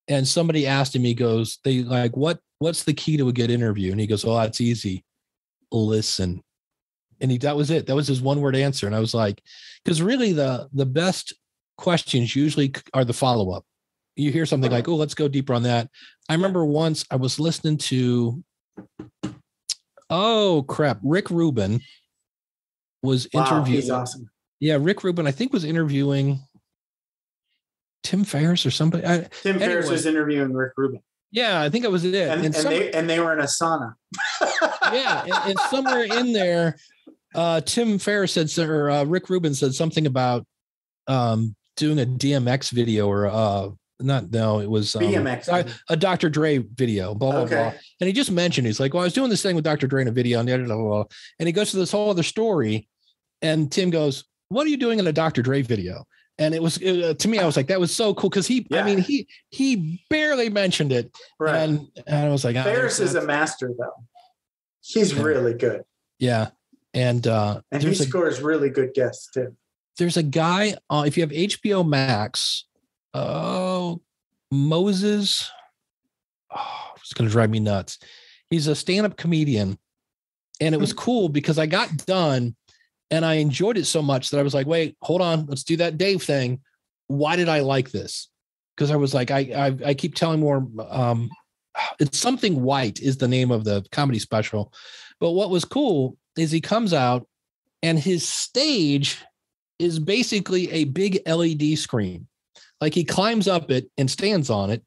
and somebody asked him, he goes, what's the key to a good interview? And he goes, oh, that's easy. Listen. And that was it. That was his one word answer. And I was like, because really the best questions usually are the follow-up. You hear something like, oh, let's go deeper on that. I remember once I was listening to, Rick Rubin was interviewing. He's awesome. Yeah, Rick Rubin, I think, was interviewing Tim Ferriss or somebody. Tim Ferriss was interviewing Rick Rubin. Yeah, I think it was it. And they were in a sauna. Yeah, and somewhere in there, Tim Ferriss said, or Rick Rubin said something about doing a DMX video, or it was BMX, a Dr. Dre video, blah, blah, blah. And he just mentioned, he's like, well, I was doing this thing with Dr. Dre in a video, and blah, blah, blah. And he goes to this whole other story, and Tim goes, what are you doing in a Dr. Dre video? And it was, to me, I was like, that was so cool. Cause he barely mentioned it. Right. And I was like, Ferriss is a master though. He's really good. Yeah. And he scores really good guests too. There's a guy, if you have HBO Max, Moses, it's going to drive me nuts. He's a stand-up comedian. And it was cool because I got done and I enjoyed it so much that I was like, wait, hold on. Let's do that Dave thing. Why did I like this? Because I was like, I keep telling more. It's Something White is the name of the comedy special. But what was cool is he comes out and his stage is basically a big LED screen. Like he climbs up it and stands on it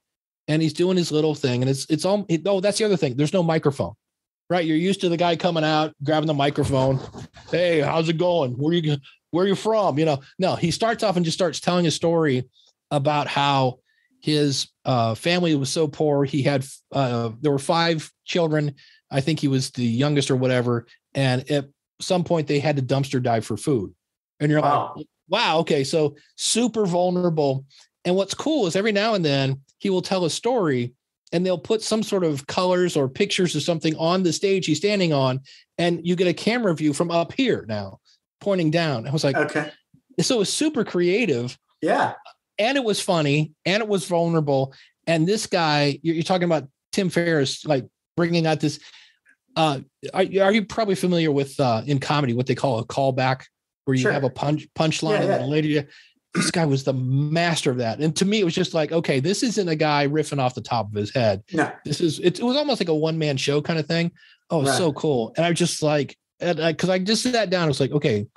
and he's doing his little thing. And it's all, that's the other thing. There's no microphone. Right, you're used to the guy coming out, grabbing the microphone. Hey, how's it going? Where are you from? No, he starts off and just starts telling a story about how his family was so poor. He had there were 5 children. I think he was the youngest or whatever. And at some point they had to dumpster dive for food. And you're like, wow, okay, so super vulnerable. And what's cool is every now and then he will tell a story, and they'll put some sort of colors or pictures or something on the stage he's standing on, and you get a camera view from up here now, pointing down. I was like, okay. So it was super creative. Yeah. And it was funny, and it was vulnerable. And this guy, you're talking about Tim Ferriss, like bringing out this. Are you probably familiar with in comedy what they call a callback, where you have a punchline and later. This guy was the master of that. And to me, it was just like, okay, this isn't a guy riffing off the top of his head. No, it was almost like a one-man show kind of thing. Oh, right. So cool. And I just like, cause I just sat down. I was like, okay,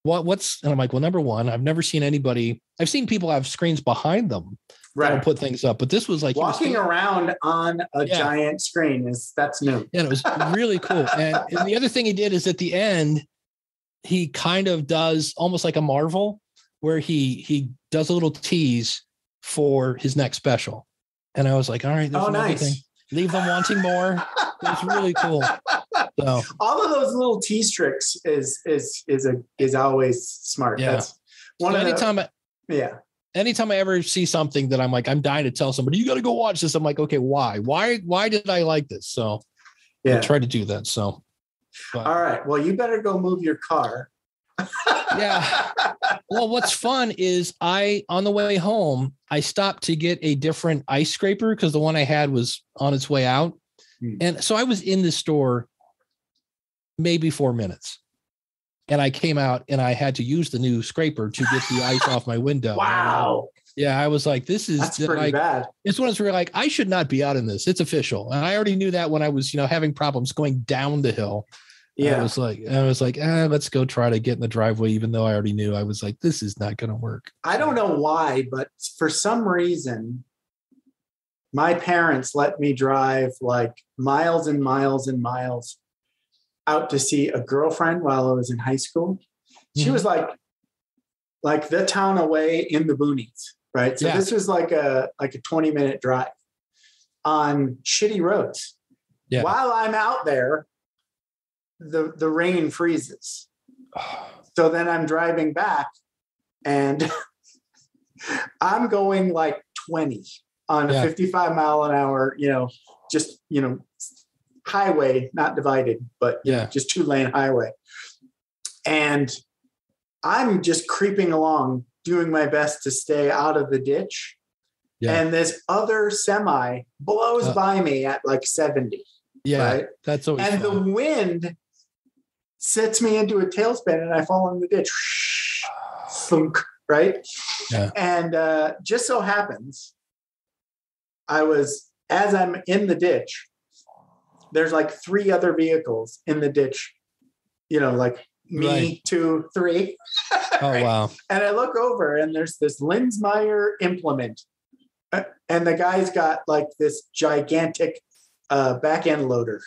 what's, and I'm like, well, number one, I've never seen anybody, I've seen people have screens behind them. Right. And put things up, but this was like walking around on a giant screen that's new. Yeah. It was really cool. And the other thing he did is at the end, he kind of does almost like a Marvel, where he does a little tease for his next special. And I was like, all right, there's nice. Thing. Leave them wanting more. It's really cool. So all of those little tease tricks is always smart. Yeah. Anytime I ever see something that I'm like, I'm dying to tell somebody, you got to go watch this. I'm like, okay, why did I like this? So I try to do that. So, all right. Well, you better go move your car. Yeah. Well, what's fun is on the way home, I stopped to get a different ice scraper because the one I had was on its way out. And so I was in the store maybe 4 minutes. And I came out and I had to use the new scraper to get the ice off my window. Wow. Yeah, I was like, that's pretty bad. It's one of those where like, I should not be out in this. It's official. And I already knew that when I was, having problems going down the hill. Yeah. I was like, let's go try to get in the driveway, even though I already knew. I was like, this is not going to work. I don't know why, but for some reason, my parents let me drive like miles and miles and miles out to see a girlfriend while I was in high school. She was like the town away in the boonies, right? So this was like a 20-minute drive on shitty roads. Yeah. While I'm out there, the rain freezes. So then I'm driving back and I'm going like 20 on a 55 mile an hour, highway, not divided, but just 2-lane highway. And I'm just creeping along, doing my best to stay out of the ditch. Yeah. And this other semi blows by me at like 70. Yeah. Right? That's always and fun. The wind sets me into a tailspin and I fall in the ditch. Thunk, right? Yeah. And just so happens, as I'm in the ditch, there's like 3 other vehicles in the ditch, like me, 2, 3. Oh, right? Wow. And I look over and there's this Lindsmeyer implement. And the guy's got like this gigantic back end loader.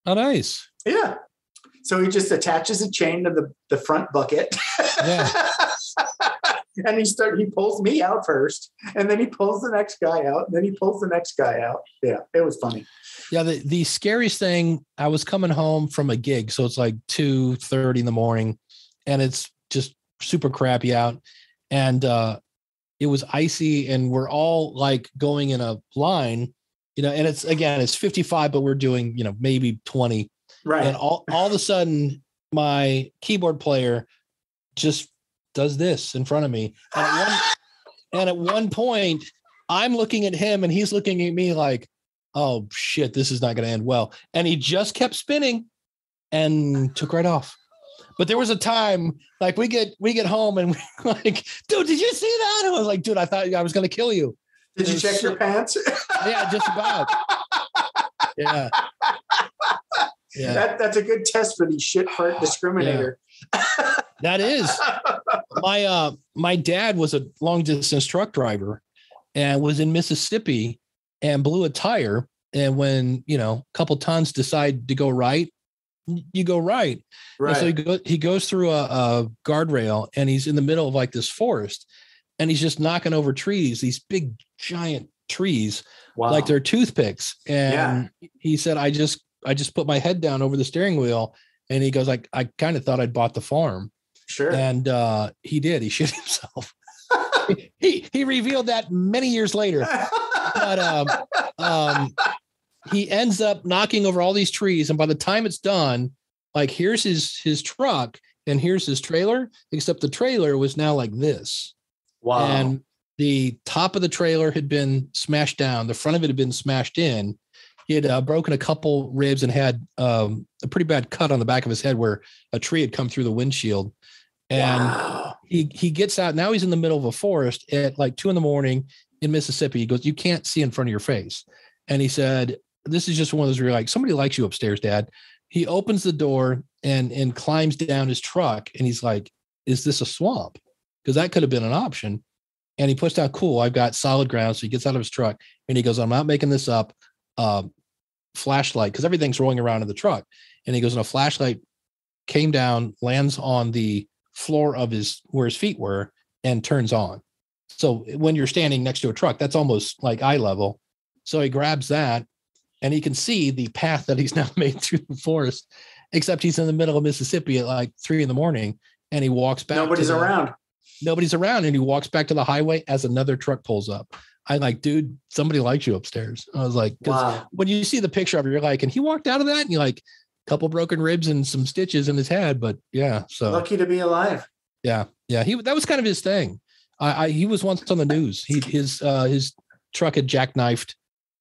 Oh, nice. Yeah. So he just attaches a chain to the front bucket. Yeah. And he pulls me out first, and then he pulls the next guy out, and then he pulls the next guy out. Yeah, it was funny. Yeah, the scariest thing, I was coming home from a gig, so it's like 2:30 in the morning, and it's just super crappy out, and it was icy, and we're all like going in a line, and it's 55, but we're doing maybe 20, right? And all of a sudden, my keyboard player just does this in front of me. And at one point, I'm looking at him and he's looking at me like, oh shit, this is not going to end well. And he just kept spinning and took right off. But there was a time like we get home and we're like, dude, did you see that? And I was like, dude, I thought I was going to kill you. Did you check your pants? Yeah, just about. Yeah. Yeah. That's a good test for the shit fart discriminator. Yeah. That is. My dad was a long distance truck driver and was in Mississippi and blew a tire. And when, a couple tons decide to go right, you go right. Right. And so he goes through a guardrail and he's in the middle of like this forest and he's just knocking over trees, these big giant trees, like they're toothpicks. And he said, I just put my head down over the steering wheel. And he goes, I kind of thought I'd bought the farm. Sure. And he did. He shit himself. he revealed that many years later. But he ends up knocking over all these trees. And by the time it's done, like here's his truck and here's his trailer, except the trailer was now like this. Wow. And the top of the trailer had been smashed down. The front of it had been smashed in. He had broken a couple ribs and had a pretty bad cut on the back of his head where a tree had come through the windshield. And he gets out. Now he's in the middle of a forest at like 2 a.m. in Mississippi. He goes, you can't see in front of your face. And he said, this is just one of those where you're like, somebody likes you upstairs, Dad. He opens the door and climbs down his truck. And he's like, is this a swamp? Because that could have been an option. And he puts down, cool, I've got solid ground. So he gets out of his truck and he goes, I'm not making this up. Flashlight, because everything's rolling around in the truck. And he goes, and a flashlight came down, lands on the floor of where his feet were, and turns on. So when you're standing next to a truck, that's almost like eye level. So he grabs that and he can see the path that he's now made through the forest, except he's in the middle of Mississippi at like 3 a.m. and he walks back. Nobody's around. Nobody's around. And he walks back to the highway as another truck pulls up. I like, dude, somebody likes you upstairs. I was like, because when you see the picture of it, you're like, and he walked out of that and you're like, a couple broken ribs and some stitches in his head. But yeah, so lucky to be alive. Yeah. Yeah. That was kind of his thing. He was once on the news. His truck had jackknifed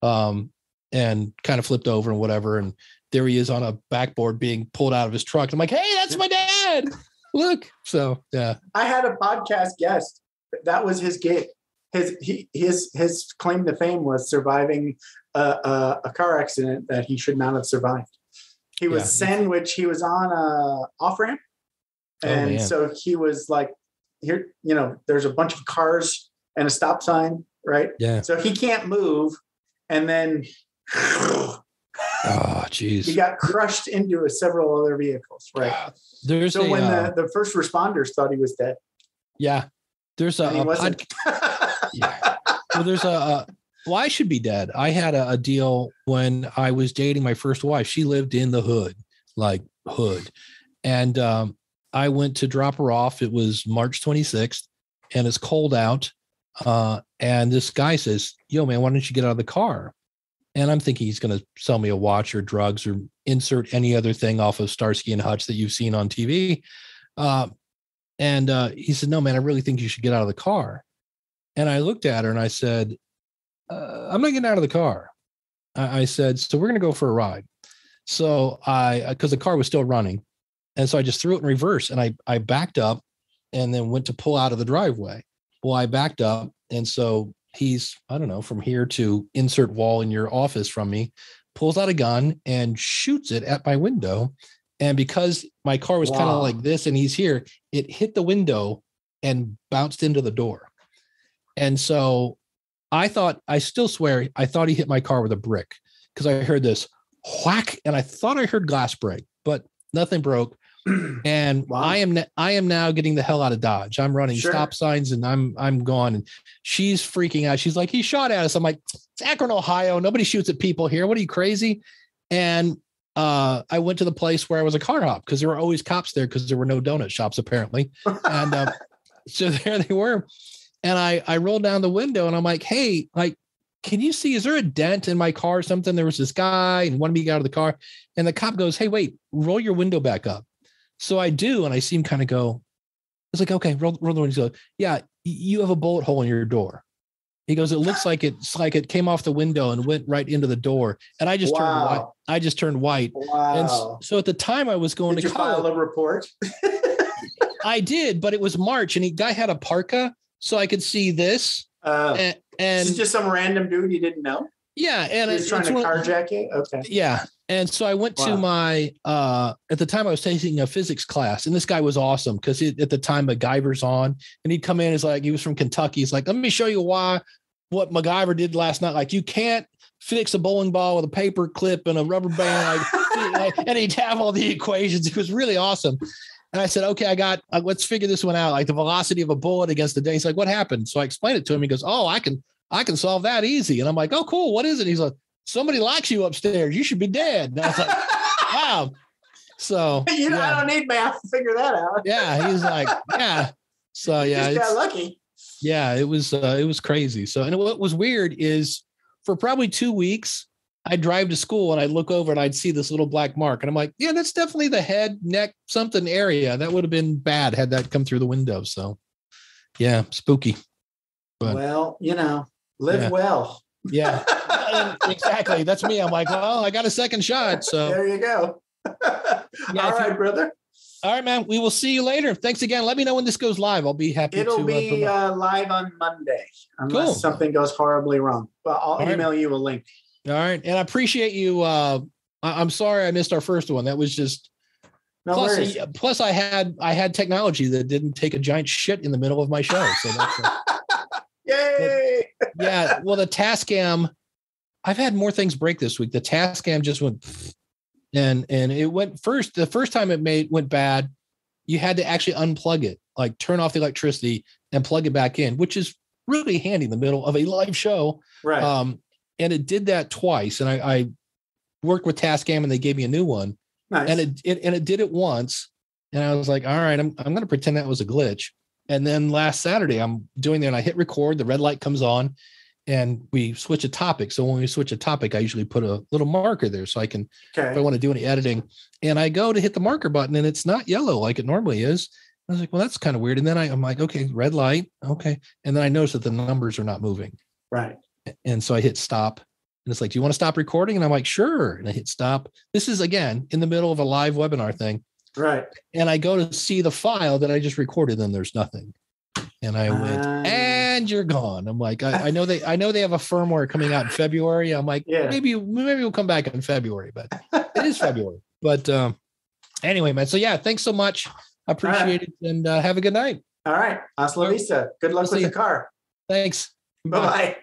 and kind of flipped over and whatever. And there he is on a backboard being pulled out of his truck. I'm like, hey, that's my dad. Look. So, yeah. I had a podcast guest. That was his gig. His claim to fame was surviving a car accident that he should not have survived. He was sandwiched. He was on a off ramp. And so he was like, here, there's a bunch of cars and a stop sign, right? Yeah. So he can't move. And then oh, geez. He got crushed into several other vehicles, right? When the first responders thought he was dead. Yeah. There's a yeah. Well, well, I should be dead. I had a deal when I was dating my first wife. She lived in the hood. And I went to drop her off. It was March 26th and it's cold out. And this guy says, yo, man, why don't you get out of the car? And I'm thinking he's going to sell me a watch or drugs or insert any other thing off of Starsky and Hutch that you've seen on TV. And he said, no, man, I really think you should get out of the car. And I looked at her and I said, I'm not getting out of the car. I said, so we're going to go for a ride. So because the car was still running. And so I just threw it in reverse and I backed up and then went to pull out of the driveway. Well, I backed up. And so he's, I don't know, from here to insert wall in your office from me, pulls out a gun and shoots it at my window. And because my car was kind of like this and he's here, it hit the window and bounced into the door. And so I still swear, I thought he hit my car with a brick because I heard this whack and I thought I heard glass break, but nothing broke. And I am now getting the hell out of Dodge. I'm running stop signs and I'm gone. And she's freaking out. She's like, he shot at us. I'm like, it's Akron, Ohio. Nobody shoots at people here. What are you, crazy? And I went to the place where I was a car hop because there were always cops there because there were no donut shops apparently. And so there they were. And I rolled down the window and I'm like, hey, like, can you see, is there a dent in my car or something? There was this guy and wanted me to get out of the car. And the cop goes, hey, wait, roll your window back up. So I do. And I see him kind of go, it's like, okay, roll the window. He goes, yeah, you have a bullet hole in your door. He goes, it looks like it came off the window and went right into the door. And I just turned white. I just turned white. Wow. And so at the time I was going to college. Did you file a report? I did, but it was March and guy had a parka. So I could see this. And it's just some random dude you didn't know. Yeah. And he's trying to carjack you. Okay. Yeah. And so I went to my, at the time I was taking a physics class and this guy was awesome because at the time MacGyver's on and he'd come in as like, he was from Kentucky. He's like, let me show you what MacGyver did last night. Like you can't fix a bowling ball with a paper clip and a rubber band. And he'd have all the equations. It was really awesome. And I said, okay, let's figure this one out. Like the velocity of a bullet against the day. He's like, what happened? So I explained it to him. He goes, oh, I can solve that easy. And I'm like, oh, cool. What is it? He's like, somebody likes you upstairs. You should be dead. And I was like, wow. So I don't need math to figure that out. Yeah. He's like, yeah. So yeah, just got lucky. Yeah, it was crazy. So, and what was weird is for probably 2 weeks, I'd drive to school and I'd look over and I'd see this little black mark. And I'm like, yeah, that's definitely the head, neck, something area. That would have been bad had that come through the window. So yeah, spooky. But, well, live well. Yeah, exactly. That's me. I'm like, well, I got a second shot. So there you go. Yeah, all right, brother. All right, man. We will see you later. Thanks again. Let me know when this goes live. I'll be happy. It'll be live on Monday unless something goes horribly wrong. But I'll email you a link. All right. And I appreciate you. I'm sorry I missed our first one. That was just plus I had technology that didn't take a giant shit in the middle of my show. So that's yay. Yeah. Well, the Tascam, I've had more things break this week. The Tascam just went and it went first. The first time it went bad, you had to actually unplug it, like turn off the electricity and plug it back in, which is really handy in the middle of a live show. Right. And it did that twice. And I worked with Tascam and they gave me a new one. Nice. And it did it once. And I was like, all right, I'm going to pretend that was a glitch. And then last Saturday, I'm doing that and I hit record, the red light comes on and we switch a topic. So when we switch a topic, I usually put a little marker there so I can, if I want to do any editing, and I go to hit the marker button and it's not yellow like it normally is. I was like, well, that's kind of weird. And then I'm like, okay, red light. Okay. And then I noticed that the numbers are not moving. Right. And so I hit stop and it's like, do you want to stop recording? And I'm like, sure. And I hit stop. This is again, in the middle of a live webinar thing. Right. And I go to see the file that I just recorded and there's nothing. And I went, and you're gone. I'm like, I know they have a firmware coming out in February. I'm like, maybe we'll come back in February, but it is February. But anyway, man. So yeah, thanks so much. I appreciate it. And have a good night. All right. Hasta la vista. Good luck with the car. Thanks. Bye-bye.